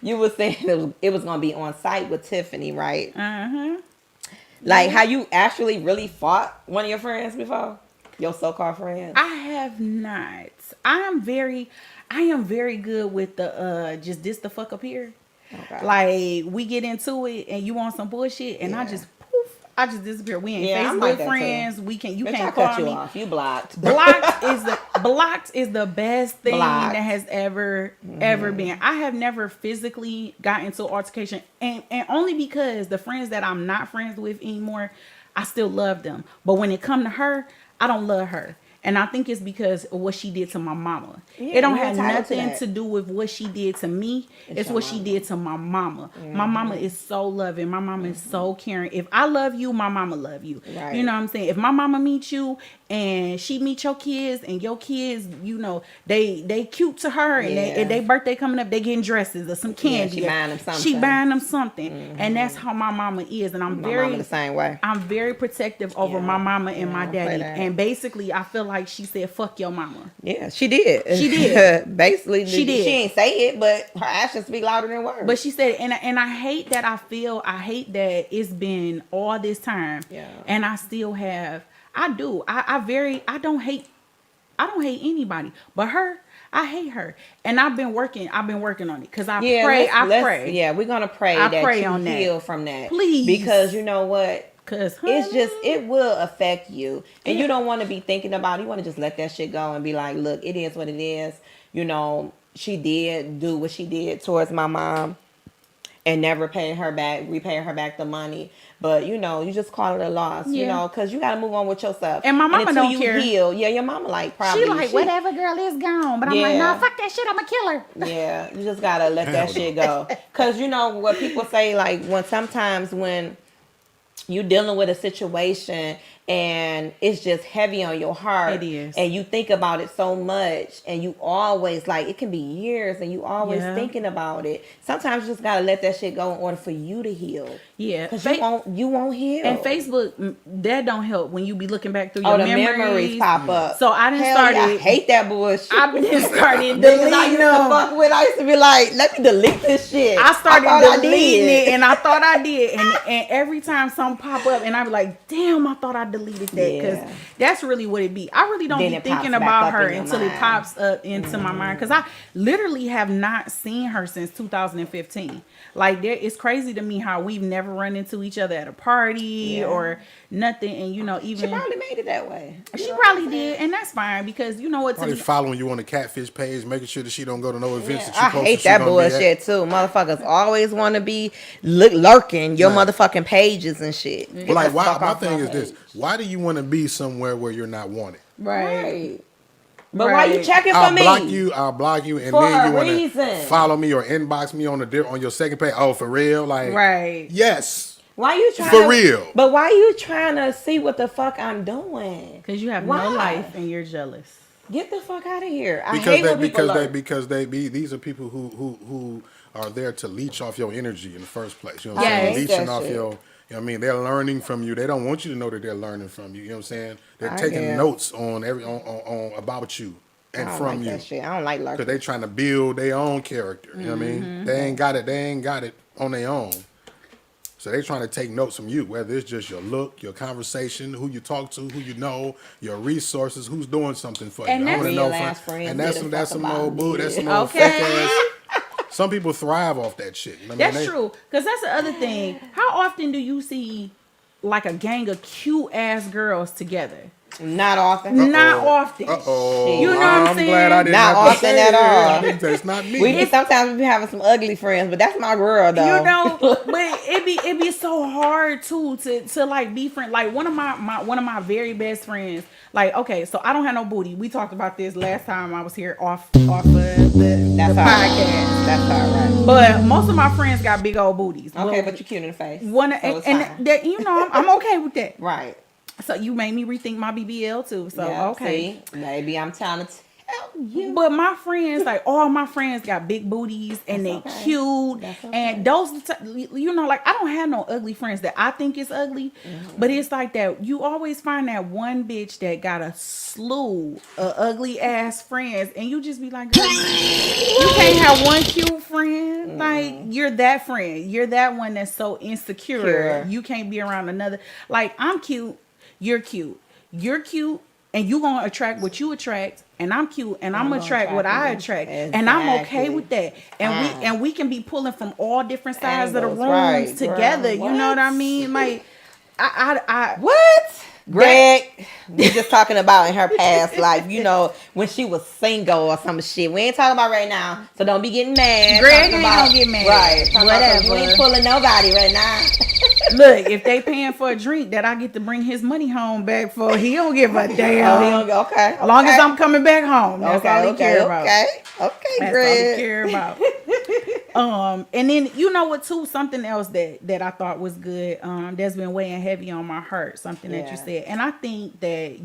it was gonna be on site with Tiffany, right? Like how you actually really fought one of your friends before? Your so-called friends? I have not. I am very good with the just this the fuck up here. Okay. Like we get into it and you want some bullshit and I just disappear. We ain't Facebook friends. We can't. You can't call me. Off. You blocked. Blocked is the best thing that has ever been. I have never physically got into an altercation, and only because the friends that I'm not friends with anymore, I still love them. But when it come to her, I don't love her. And I think it's because of what she did to my mama. Yeah, it don't have nothing to do with what she did to me. It's what she did to my mama. My mama is so loving. My mama is so caring. If I love you, my mama love you. Right. You know what I'm saying? If my mama meets you and she meet your kids and your kids, they cute to her and they birthday coming up, they getting dresses or some candy. She buying them something. And that's how my mama is. And I'm the same way. I'm very protective over my mama and my daddy. And basically I feel like she said, fuck your mama. Yeah, she did. She did. Basically, she did. She ain't say it, but her actions speak louder than words. But she said, and I hate that I hate that it's been all this time. Yeah. And I still have, I don't hate anybody. But her, I hate her. And I've been working on it. Because I pray. Yeah, we're going to pray that you heal from that. Please. Because you know what? Because it will affect you. And you don't want to be thinking about it. You want to just let that shit go and be like, look, it is what it is. You know, she did do what she did towards my mom and never repay her back the money. But, you know, you just call it a loss, you know, because you got to move on with yourself. And my mama don't care. Heal, your mama probably. She like, whatever, girl, is gone. But I'm like, no, fuck that shit. I'm a killer. Yeah, you just got to let that shit go. Because, you know, what people say, like, sometimes when you dealing with a situation and it's just heavy on your heart. It is. And you think about it so much and you always it can be years and you always thinking about it. Sometimes you just got to let that shit go in order for you to heal. Yeah. Because you won't heal. And Facebook, that don't help when you be looking back through your memories pop up. So I didn't start I hate that bullshit. I didn't started deleting I used to fuck with. I used to be like, let me delete this shit. I started deleting it and I thought I did. And every time something pop up and I be like, damn, I thought I deleted that. Because that's really what it be. I really don't be thinking about her until it pops up into my mind. Because I literally have not seen her since 2015. Like it's crazy to me how we've never run into each other at a party or nothing. And even she probably made it that way. She probably did, and that's fine because you know what? Probably following you on the catfish page, making sure that she don't go to no events. That I hate that bullshit too. Motherfuckers always want to be lurking your motherfucking pages and shit. Well, like, why? My thing is this: why do you want to be somewhere where you're not wanted? Right. But why you checking for me? I'll block you, and for then you want to follow me or inbox me on your second page. Oh, for real? Like, yes. Why you trying for real? But why you trying to see what the fuck I'm doing? Because you have no life and you're jealous. Get the fuck out of here! I hate when people lurk. These are people who are there to leech off your energy in the first place. You know what I'm saying? Leeching off your. You know what I mean? They're learning from you. They don't want you to know that they're learning from you. You know what I'm saying? They're taking notes on about you and from you. That shit. I don't like lurking. Because they're trying to build their own character. You know what I mean? They ain't got it on their own. So they're trying to take notes from you, whether it's just your look, your conversation, who you talk to, who you know, your resources, who's doing something for you. I want to know. And that's some old boo. That's some old fake ass. Some people thrive off that shit. You know that's true. Because that's the other thing. How often do you see like a gang of cute ass girls together? Not often. Not often. You know what I'm saying? Glad I didn't not often at all. That's not me. Sometimes we be having some ugly friends, but that's my girl though. You know, but it be so hard too to like be friend. Like one of my very best friends. Like, okay, so I don't have no booty. We talked about this last time I was here off of the podcast. That's all right. But most of my friends got big old booties. Okay, but you're cute in the face. I'm okay with that. Right. So you made me rethink my BBL too. So okay, see, maybe I'm trying to tell you. But my friends, like all my friends, got big booties and they cute. And those, like I don't have no ugly friends that I think is ugly. But it's like that you always find that one bitch that got a slew of ugly ass friends, and you just be like, girl, you can't have one cute friend. Like you're that friend. You're that one that's so insecure. You can't be around another. Like I'm cute. You're cute. You're cute, and you gonna attract what you attract. And I'm cute, and I'm gonna attract what I attract, and I'm okay with that. And we can be pulling from all different sides of the rooms together. You know what I mean? Like, what? Greg, we just talking about in her past life, when she was single or some shit. We ain't talking about right now, so don't be getting mad. Greg ain't gonna get mad. Right. Whatever. You ain't pulling nobody right now. Look, if they paying for a drink that I get to bring his money home back for, he don't give a damn. Okay. As long as I'm coming back home, that's all he care about. Okay, that's Greg. all he care about. And then you know what too? Something else that I thought was good. That's been weighing heavy on my heart. Something that you said, and I think that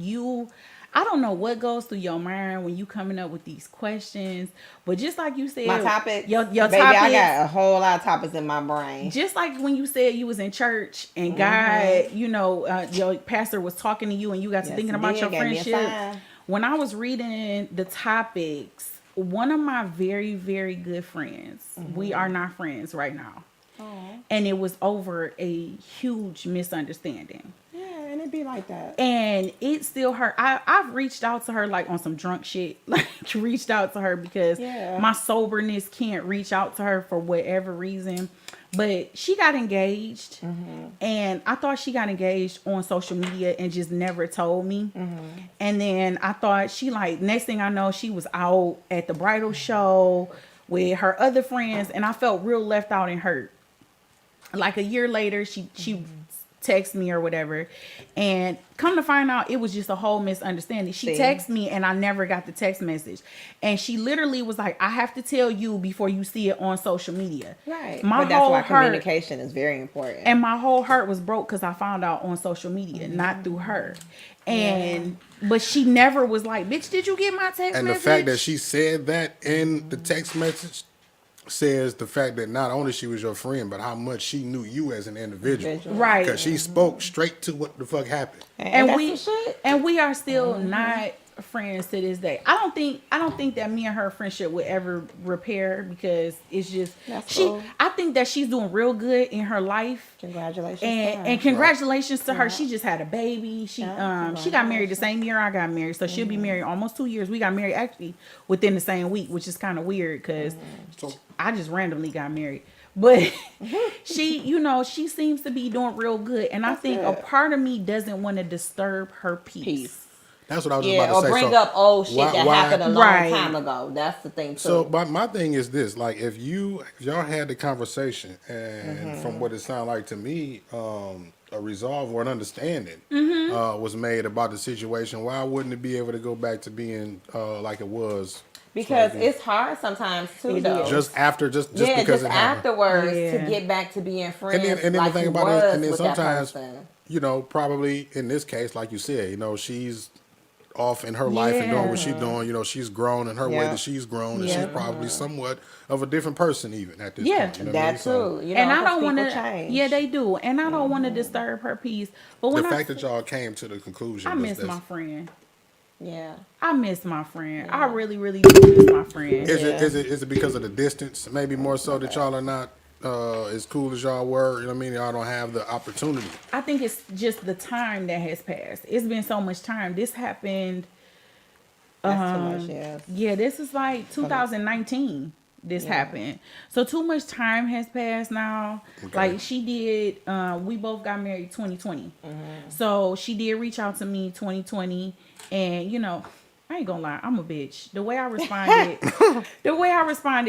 I don't know what goes through your mind when you coming up with these questions, but just like you said, my topic, your baby, topics, I got a whole lot of topics in my brain. Just like when you said you was in church and God, your pastor was talking to you and you got to thinking about your friendship. When I was reading the topics, one of my very, very good friends, we are not friends right now. And it was over a huge misunderstanding. And it be like that. And it still hurt. I've reached out to her like on some drunk shit. Like reached out to her because my soberness can't reach out to her for whatever reason. But she got engaged. And I thought she got engaged on social media and just never told me. And then I thought next thing I know, she was out at the bridal show with her other friends. And I felt real left out and hurt. Like a year later, she text me or whatever, and come to find out it was just a whole misunderstanding. She texted me and I never got the text message, and she literally was like, I have to tell you before you see it on social media. Right. But that's why communication is very important. And my whole heart was broke because I found out on social media, not through her. And but she never was like, bitch, did you get my text message? And the fact that she said that in the text message says the fact that not only she was your friend, but how much she knew you as an individual. Right. Because she spoke straight to what the fuck happened. And we are still not friends to this day. I don't think that me and her friendship would ever repair because it's just I think that she's doing real good in her life. Congratulations. And congratulations to her. She just had a baby. She got married the same year I got married. So she'll be married almost 2 years. We got married actually within the same week, which is kind of weird because I just randomly got married. But she, she seems to be doing real good. And I think a part of me doesn't want to disturb her peace. That's what I was just about to or say. bring up old shit that happened a long time ago. That's the thing too. So my thing is this: like, if y'all had the conversation, and from what it sounded like to me, a resolve or an understanding was made about the situation, why wouldn't it be able to go back to being like it was? Because it's hard sometimes too, though. Just because it happened. Afterwards to get back to being friends. And then like the thing you about was it, and then with sometimes, that person. probably in this case, like you said, she's off in her life and doing what she's doing. She's grown in her way that she's grown, and she's probably somewhat of a different person even at this point. You know that too. So, And I don't want to. Yeah, they do, and I don't want to disturb her peace. But when the fact that y'all came to the conclusion, I miss my friend. Yeah, I miss my friend. I really, really do miss my friend. Is it because of the distance? Maybe more so that y'all are not as cool as y'all were. You know what I mean? Y'all don't have the opportunity. I think it's just the time that has passed. It's been so much time. This happened. That's too much. Yeah, this is like 2019. This happened. So too much time has passed now. Okay. Like she did. We both got married 2020. So she did reach out to me 2020. And I ain't gonna lie, I'm a bitch. The way I responded,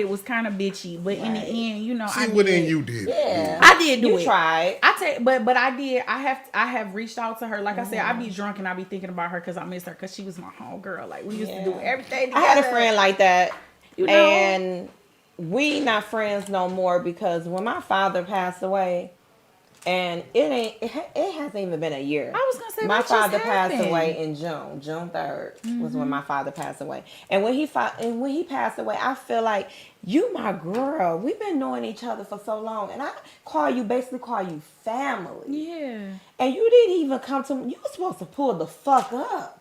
was kind of bitchy. But in the end, I did. Within you did. Yeah, I did do you it. You tried. But I did. I have reached out to her. Like I said, I be drunk and I be thinking about her because I miss her because she was my homegirl. Like we used to do everything together. I had a friend like that, and we not friends no more because when my father passed away. And it hasn't even been a year. I was gonna say my father passed away in June 3rd was when my father passed away. And when he passed away, I feel like you my girl. We've been knowing each other for so long, and I basically call you family. Yeah. And you didn't even come to me. You were supposed to pull the fuck up.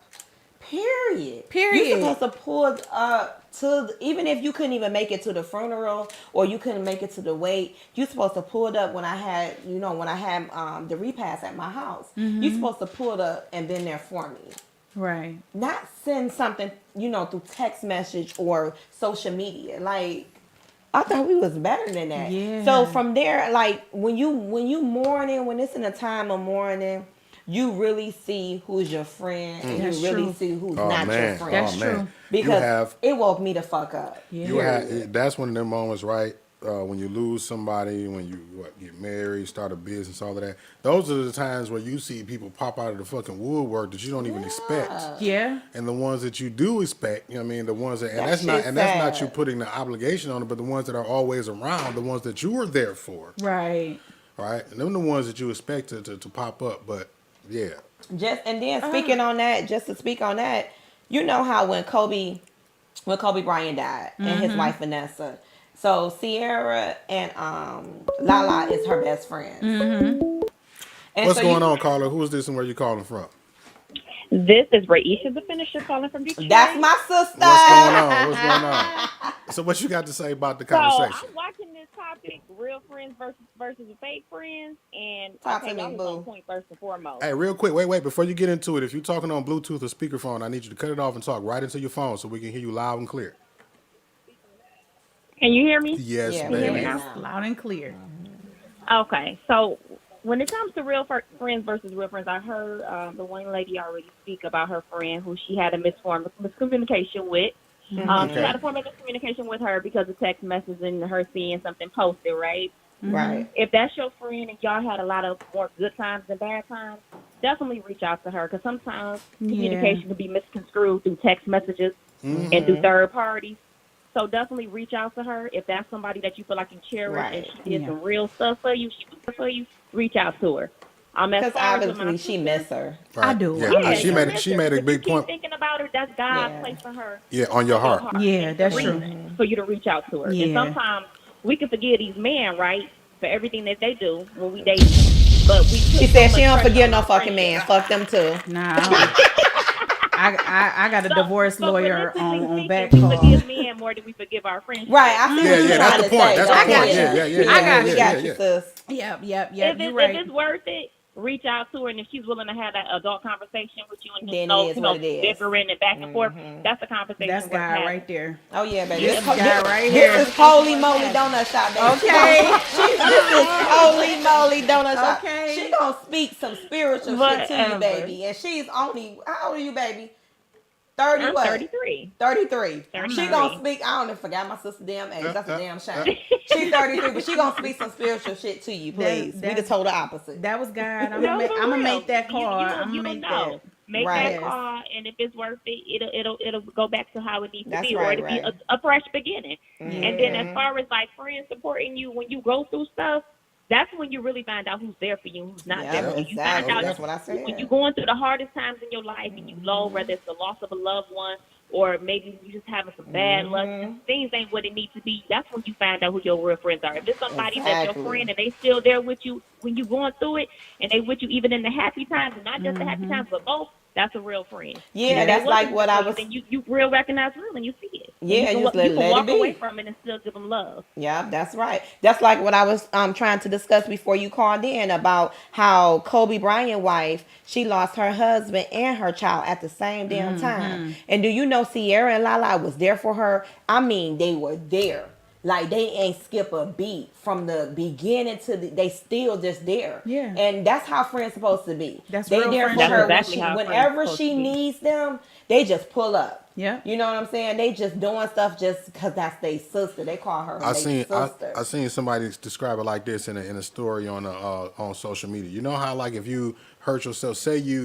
Period. You're supposed to pull up even if you couldn't even make it to the funeral or you couldn't make it to the wake, you're supposed to pull it up when I had the repast at my house. You're supposed to pull it up and been there for me. Right. Not send something, through text message or social media. Like, I thought we was better than that. Yeah. So from there, like when you mourning, when it's in a time of mourning, you really see who's your friend and you really see who's not your friend. That's true. Because it woke me the fuck up. Yeah. That's one of them moments, right? When you lose somebody, when you get married, start a business, all of that. Those are the times where you see people pop out of the fucking woodwork that you don't even expect. Yeah. And the ones that you do expect, the ones that that's not you putting the obligation on it, but the ones that are always around, the ones that you were there for. Right. Right. And them the ones that you expect to pop up, but yeah. Speaking on that, just to speak on that, you know how when Kobe Bryant died and his wife Vanessa. So Sierra and Lala is her best friend. And what's going on, caller? Who is this and where you calling from? This is Raisha, the finisher, calling from Detroit. That's my sister. What's going on? So what you got to say about the conversation? So I'm watching this topic, real friends versus fake friends, and talk to me, boo. Point first and foremost. Hey, real quick, wait, before you get into it, if you're talking on Bluetooth or speakerphone, I need you to cut it off and talk right into your phone so we can hear you loud and clear. Can you hear me? Yes, baby. Loud and clear. Okay, so when it comes to real friends versus real friends, I heard the one lady already speak about her friend who she had a miscommunication with. She had a form of miscommunication with her because of text messages and her seeing something posted, right? Right. If that's your friend and y'all had a lot of more good times than bad times, definitely reach out to her because sometimes communication can be misconstrued through text messages and through third parties. So definitely reach out to her if that's somebody that you feel like you cherish and she did some real stuff for you. Reach out to her. Because obviously she miss her. Right. I do. Yeah, she made a big point. Thinking about her, that's God's place for her. Yeah, on your heart. Yeah, that's true. For you to reach out to her. Yeah. And sometimes we can forgive these men, right, for everything that they do when we date. But she said she don't forgive no fucking man. Fuck them too. Nah. I got a divorce lawyer on back call. We forgive men more than we forgive our friends. Right. I see that's the point. That's the point. Yeah. I got you, sis. Yep. If You're right. it's worth it, reach out to her, and if she's willing to have that adult conversation with you, and then no, it is what it is. bickering and back and forth, that's a conversation. That's worth guy having. right there. Oh yeah, baby. This guy right here. This is holy moly donut shop, baby. Okay. This is holy moly donut shop. Okay. She gonna speak some spiritual shit to you, baby. And she's only, how old are you, baby? 30 I'm what? 33. 33. 33. She gonna speak, I don't know, forgot my sister's damn age. That's a damn shame. She's 33, but she gonna speak some spiritual shit to you, please. We the total opposite. That was God. I'm No, gonna for real. make that call. I'm You gonna make know. that. Make Right. that call, and if it's worth it, it'll go back to how it needs That's to be, right, or it'll right. be a fresh beginning. And then Yeah. as far as like friends supporting you when you go through stuff, that's when you really find out who's there for you and who's not there for you. You find exactly. out That's what I said. when you're going through the hardest times in your life and you low, whether it's the loss of a loved one or maybe you just having some bad luck, things ain't what it needs to be. That's when you find out who your real friends are. If it's somebody that's your friend and they still there with you when you're going through it, and they with you even in the happy times, and not just the happy times, but both, that's a real friend. Yeah, And that's if it like wasn't what for I you, was. then you real recognize real and you see it. And Yeah, you can, just you let can it walk be. away from it and still give them love. Yeah, that's right. That's like what I was trying to discuss before you called in about how Kobe Bryant's wife, she lost her husband and her child at the same damn time. And do you know Sierra and Lala was there for her? I mean, they were there. Like they ain't skip a beat from the beginning to they still just there. Yeah. And that's how friends supposed to be. That's they real there for friendship. her That's exactly how when friends whenever supposed she to be. needs them, they just pull up. Yeah. You know what I'm saying? They just doing stuff just because that's their sister. They call her I their sister. seen somebody describe it like this in a story on social media. You know how like if you hurt yourself, say you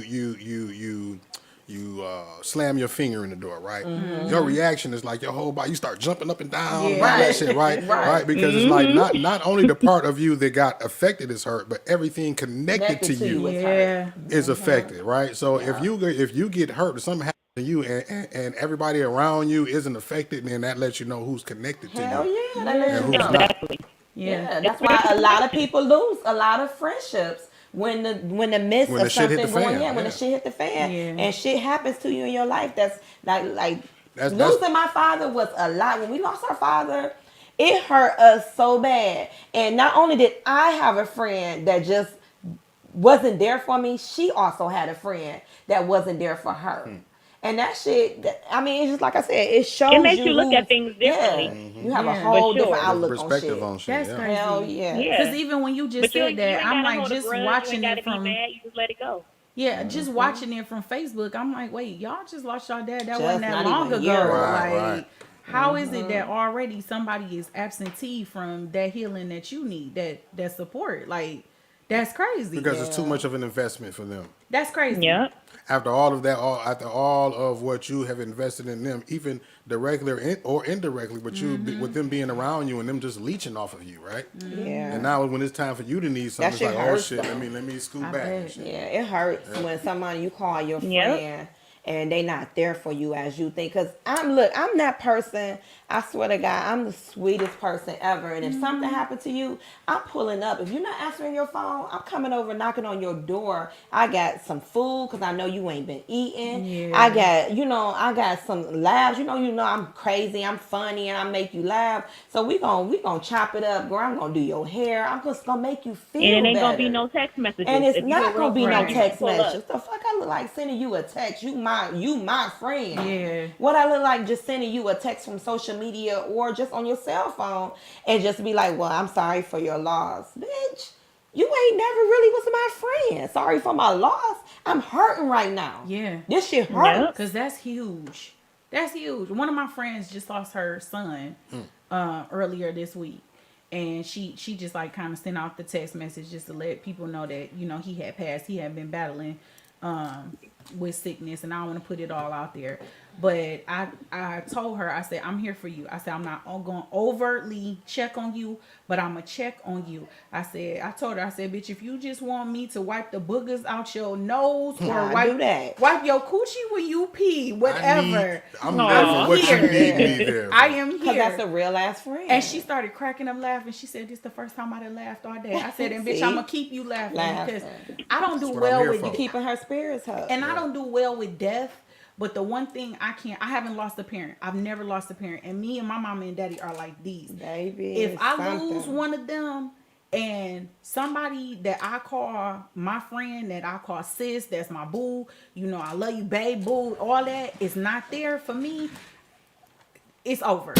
slam your finger in the door, right? Your reaction is like your whole body, you start jumping up and down and all that shit, right? Right, because it's like not only the part of you that got affected is hurt, but everything connected to you is Yeah. hurt. is affected, right? So if you get hurt or something happens to you and everybody around you isn't affected, then that lets you know who's connected to Hell you yeah, that lets and you who's know. not. Exactly. Yeah, that's why a lot of people lose a lot of friendships when the midst When of the shit hit something the going fan, in, when the yeah. shit hit the fan, Yeah. and shit happens to you in your life. That's like That's- losing my father was a lot. When we lost our father, it hurt us so bad. And not only did I have a friend that just wasn't there for me, she also had a friend that wasn't there for her. And that shit, I mean, it's just like I said, it shows It makes you look who- at things differently. Yeah, you have a Yeah. whole For sure. different outlook on Perspective shit. on shit. That's yeah. crazy. Hell yeah. Yeah. Because even when you just But you said ain't that, I'm gotta like hold a just grudge. You watching ain't gotta it from be mad. You just let it go. just watching it from Facebook. I'm like, wait, y'all just lost y'all dad. That Just wasn't that not long even a ago. year ago. Right, Like, right. how is it that already somebody is absentee from that healing that you need, that support? Like, that's crazy. Because it's too much of an investment for them. That's crazy. Yep. After all of that, after all of what you have invested in them, even directly or indirectly, but with them being around you and them just leeching off of you, right? Yeah. And now when it's time for you to need something, it's shit like, oh hurts, shit, though. let me scoot I back. bet. And shit. Yeah, it hurts when somebody you call your friend Yep. and they not there for you as you think. Cause I'm that person. I swear to God, I'm the sweetest person ever. And if something happened to you, I'm pulling up. If you're not answering your phone, I'm coming over, knocking on your door. I got some food because I know you ain't been eating. Yeah. I got some laughs. You know, I'm crazy, I'm funny, and I make you laugh. So we gonna chop it up, girl. I'm gonna do your hair. I'm just gonna make you feel And it ain't gonna be better. no text messages. And it's If you not a gonna real be no friend, you text pull up. messages. The fuck I look like sending you a text? You my friend. Yeah. What I look like just sending you a text from social media or just on your cell phone and just be like, well, I'm sorry for your loss. Bitch, you ain't never really was my friend. Sorry for my loss. I'm hurting right now. Yeah. This shit hurts. Yep. Because that's huge. That's huge. One of my friends just lost her son earlier this week. And she just like kind of sent out the text message just to let people know that, he had passed. He had been battling with sickness, and I don't want to put it all out there. But I told her, I said, I'm here for you. I said, I'm not going to overtly check on you, but I'm going to check on you. I told her, bitch, if you just want me to wipe the boogers out your nose or I'll wipe do that. wipe your coochie when you pee, whatever. I'm there for what you need me there. I am Because here. that's a real ass friend. And she started cracking up laughing. She said, this is the first time I done laughed all day. I said, and bitch, See? I'm going to keep you laughing because I don't do what I'm well here with for. keeping her spirits up. and I don't do well with death. But the one thing I haven't lost a parent. I've never lost a parent. And me and my mama and daddy are like these. Baby, If I something. lose one of them, And somebody that I call my friend, that I call sis, that's my boo, you know, I love you, babe, boo, all that is not there for me, it's over.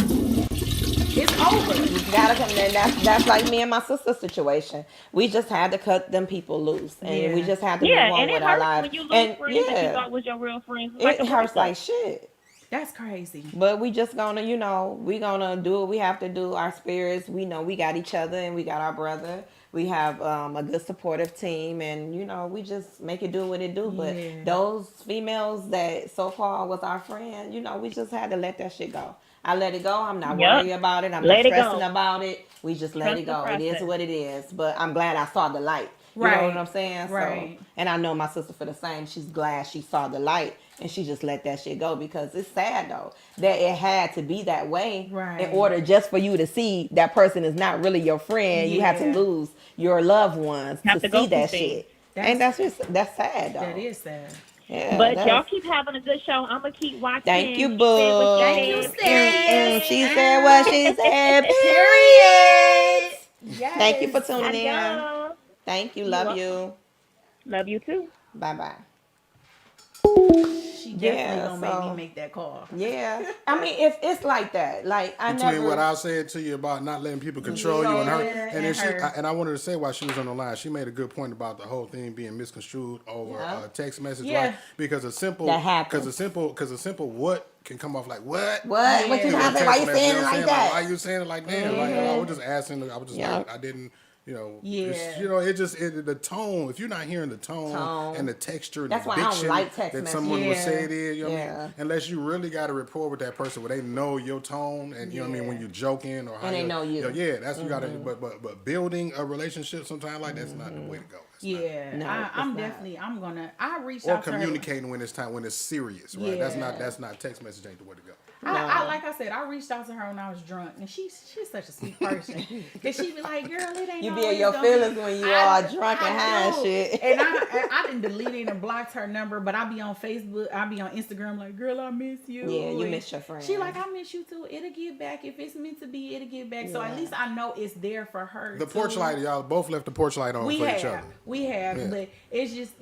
It's over. You gotta come in. That's like me and my sister's situation. We just had to cut them people loose, and we just had to move Yeah, on and with it our hurts lives. when you lose And friends that you yeah, thought was your real friends. It's like it a hurts like breakup. shit. That's crazy. But we just gonna, we gonna do what we have to do. Our spirits, we know we got each other and we got our brother. We have a good supportive team, and we just make it do what it do. But Yeah. those females that so far was our friend, we just had to let that shit go. I let it go. I'm not Yep. worried about it. I'm not Let it stressing go. about it. We just let Trust it the go. It is process. what it is. But I'm glad I saw the light. You know what Right. I'm saying? Right. So, and I know my sister for the same. She's glad she saw the light and she just let that shit go, because it's sad though that it had to be that way Right. in order just for you to see that person is not really your friend. You had to Yeah. lose your loved ones Have to to go see through that things. shit. And that's sad though. That is sad. Yeah. But y'all keep having a good show. I'm gonna keep watching. Thank you, She boo. said what she Thank you, said. serious. She said what she said. Period. Period. Yes. Thank you for tuning in. Adios. Thank you. You're Love welcome. you. Love you too. Bye bye. She definitely Yeah, gonna make so- me make that call. Yeah, I mean, if it's like that, like I Between never. what I said to you about not letting people control you and her, Yeah, and then her. and I wanted to say while she was on the line, she made a good point about the whole thing being misconstrued over Yeah. a text message, Yeah. right? Because a simple, That happens. because a simple what can come off like what? What? What you Yeah. trying to say? Why you Text saying it message, like you know what I'm saying? that? Why you saying it like that? Like, I was just asking. I was just Yeah. like, I didn't. Yeah. The tone. If you're not hearing the tone and the texture, and That's the why I don't diction like text that messages. someone would say Yeah. it is, you know what I Yeah. mean? Unless you really got a rapport with that person where they know your tone and you know what I mean, when Yeah. you're joking or how And they know you. Yeah, that's you gotta. But building a relationship sometimes like that's not the way to go. That's not- Yeah. No, I'm it's not. definitely. I reached or out to her. communicating when it's serious, right? That's Yeah. not text message ain't the way to go. I like I said, I reached out to her when I was drunk, and she's such a sweet person. And she be like, "Girl, it ain't." You be in always your gonna feelings when you all drunk and I high and do. shit. And I didn't delete it and blocked her number, but I be on Facebook, I be on Instagram, like, "Girl, I miss you." Yeah, you And miss your friend. She like, "I miss you too. It'll get back if it's meant to be. It'll get back." So at Yeah. least I know it's there for her. The too. porch light, y'all both left the porch light on We for have, each other. yeah. But it's just,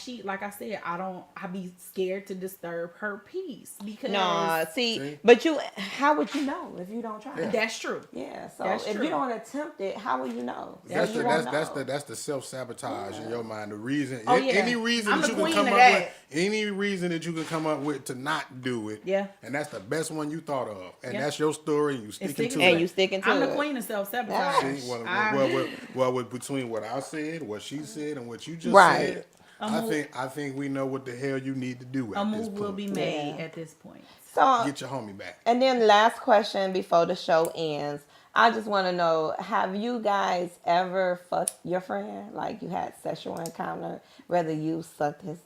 she, like I said, I be scared to disturb her peace because No, see, See? but how would you know if you don't try? Yeah. that's true. Yeah, so That's if true. you don't attempt it, how will you know? That's So the you won't know. that's the self sabotage in your mind. The reason, Oh, yeah. any reason I'm that the you can queen come of up that. with, any reason that you can come up with to not do it. Yeah. And that's the best one you thought of, and Yeah. that's your story, and you sticking to And it. you sticking to I'm it. the queen of self-sabotage. See, I- well, between what I said, what she said, and what you just Right. said, I think we know what the hell you need to do. a At this move will point. be made Yeah. at this point. So, Get your homie back. and then last question before the show ends. I just want to know, have you guys ever fucked your friend? Like you had sexual encounter, whether you sucked his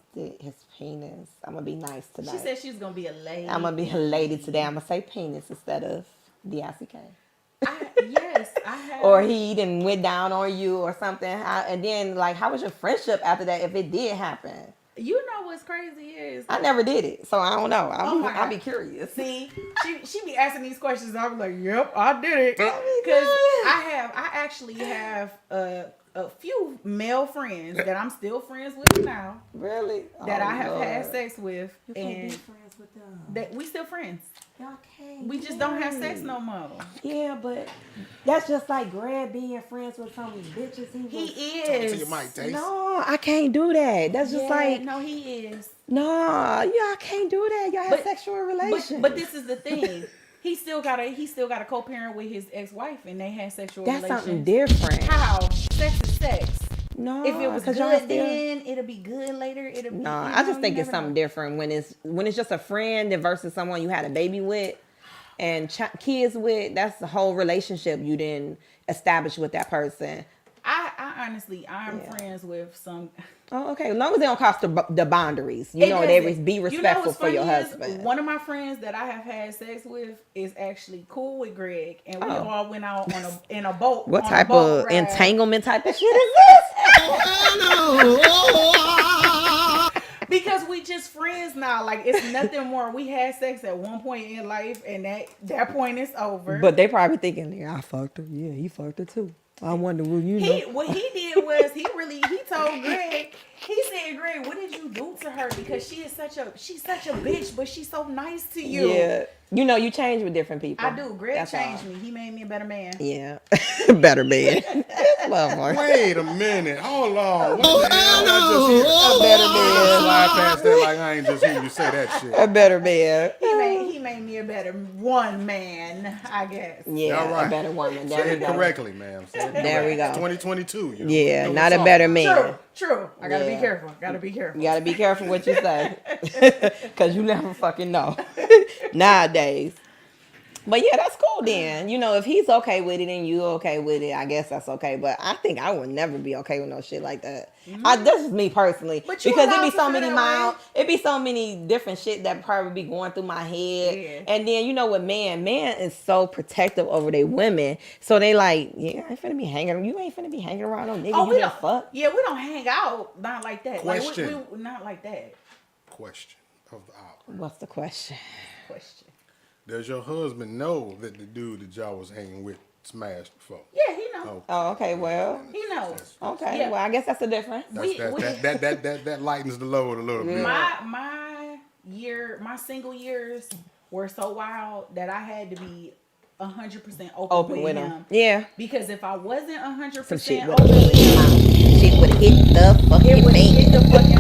penis. I'm going to be nice tonight. She said she was gonna be a lady. I'm going to be a lady today. I'm going to say penis instead of D-I-C-K. Yes, I have. Or he didn't went down on you or something. And then, like, how was your friendship after that if it did happen? You know what's crazy is I never did it, so I don't know. my I'll be God. curious. see she be asking these questions. I'm like, yep, I did it because good. I actually have a few male friends that I'm still friends with now Really? that Oh, I have had Lord. sex with, You can't be and friends with them. that we still friends. Y'all can't. We just don't have sex no more. Yeah, but that's just like Greg being friends with some bitches. He Talk is. to your mic, Taste. No, I can't do that. That's just like no, he is. no, y'all can't do that. Y'all have But- sexual relations. But this is the thing. He still got a co-parent with his ex-wife, and they had sexual that's relations. something different. How? Sex is sex. No, If it was good 'cause y'all still- then, it'll be good later. It'll be. No, you I know, just think you it's never something know. different when it's just a friend versus someone you had a baby with and kids with. That's the whole relationship you didn't establish with that person. I honestly, I'm Yeah. friends with some. Oh, okay. As long as they don't cross the boundaries, It they doesn't. be respectful what's for your funny is, husband. One of my friends that I have had sex with is actually cool with Greg, and we all went out in a boat. What on a type boat of ride. entanglement type of shit is this? Because we just friends now. Like it's nothing more. We had sex at one point in life, and that point is over. But they probably thinking, yeah, I fucked her. Yeah, he fucked her too. I wonder, will you know? What he did was he told Greg. He said, Greg, what did you do to her? Because she's such a bitch, but she's so nice to you. Yeah. You know, you change with different people. I do. Greg changed me. He made me a better man. Yeah. Better man. Wait a minute. Hold on. What the hell? A better man. Slide past that like I ain't just hear you say that shit. A better man. He made me a better one man, I guess. Yeah, all right. A better woman. There Say we it go. correctly, ma'am. There we go. 2022. Yeah, not a better man. True. I gotta be careful. You gotta be careful what you say. Because you never fucking know. Nowadays. But yeah, that's cool then. You know, if he's okay with it and you okay with it, I guess that's okay. But I think I would never be okay with no shit like that. This is me personally. But because it be so many different shit that probably be going through my head. Yeah. And then you know what, man is so protective over their women. So they like, yeah, I ain't finna be hanging. You ain't finna be hanging around no nigga. Oh, you don't fuck. Yeah, we don't hang out. Not like that. Question. Like, we not like that. Question of the hour. What's the question? Does your husband know that the dude that y'all was hanging with smashed before? Yeah, he knows. Oh, okay, well. He knows. Okay, Yeah. well, I guess that's the difference. That lightens the load a little bit. My single years were so wild that I had to be 100% open with him. Yeah. Because if I wasn't 100% Shit open with him, shit would hit the fucking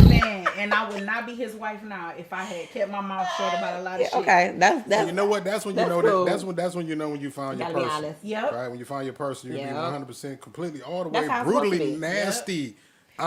fan. And I would not be his wife now if I had kept my mouth shut about a lot of shit. Okay, that's So you know what? That's when you know cool. that's when you know when you found your Gotta be person. honest. Yep. Right? When you find your person, you'll be 100% completely all the That's way how it's supposed to brutally be. nasty.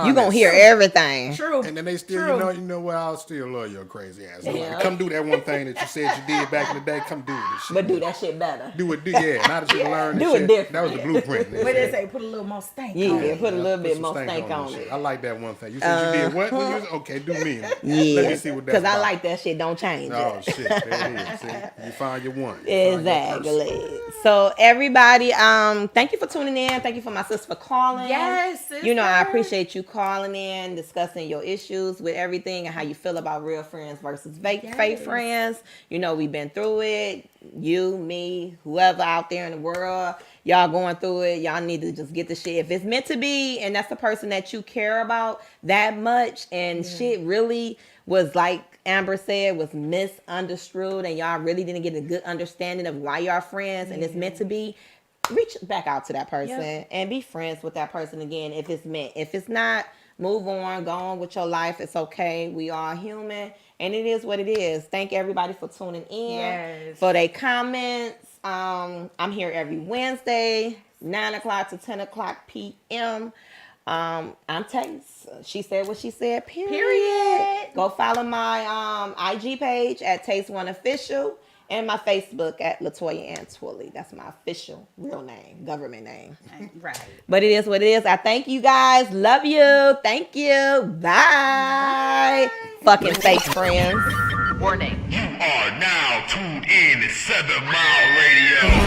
You gonna hear everything. True. And then they still, True. you know what? I'll still love your crazy ass. Yeah. Like, come do that one thing that you said you did back in the day. Come do this shit. But do that shit better. Yeah. Now that you learned Do this it shit, different. that was the blueprint. What they say, put a little more stank on Yeah, it. put a little bit some more stank on this it. shit. I like that one thing. You said you did what? When you was, okay, do me. Let me Yeah, see what that's because I about. like that shit. Don't change Oh it. shit! There it is. See? You found your one. You found your Exactly. person. So everybody, thank you for tuning in. Thank you for my sis for calling. Yes, sister. You know, I appreciate you calling in, discussing your issues with everything and how you feel about real friends versus fake friends. You know, we've been through it. You, me, whoever out there in the world, y'all going through it. Y'all need to just get the shit. If it's meant to be and that's the person that you care about that much and shit really was like Amber said, was misunderstood and y'all really didn't get a good understanding of why y'all friends and it's meant to be, reach back out to that person and be friends with that person again if it's meant. If it's not, move on, go on with your life. It's okay. We are human and it is what it is. Thank everybody for tuning in, for their comments. I'm here every Wednesday, 9 o'clock to 10 o'clock p.m. I'm Tace. She said what she said, period. Go follow my IG page at Taste1Official and my Facebook at Latoya Ann Twilly. That's my official real name, government name. Right. But it is what it is. I thank you guys. Love you. Thank you. Bye. Fucking fake friends. Warning. You are now tuned in to 7 Mile Radio.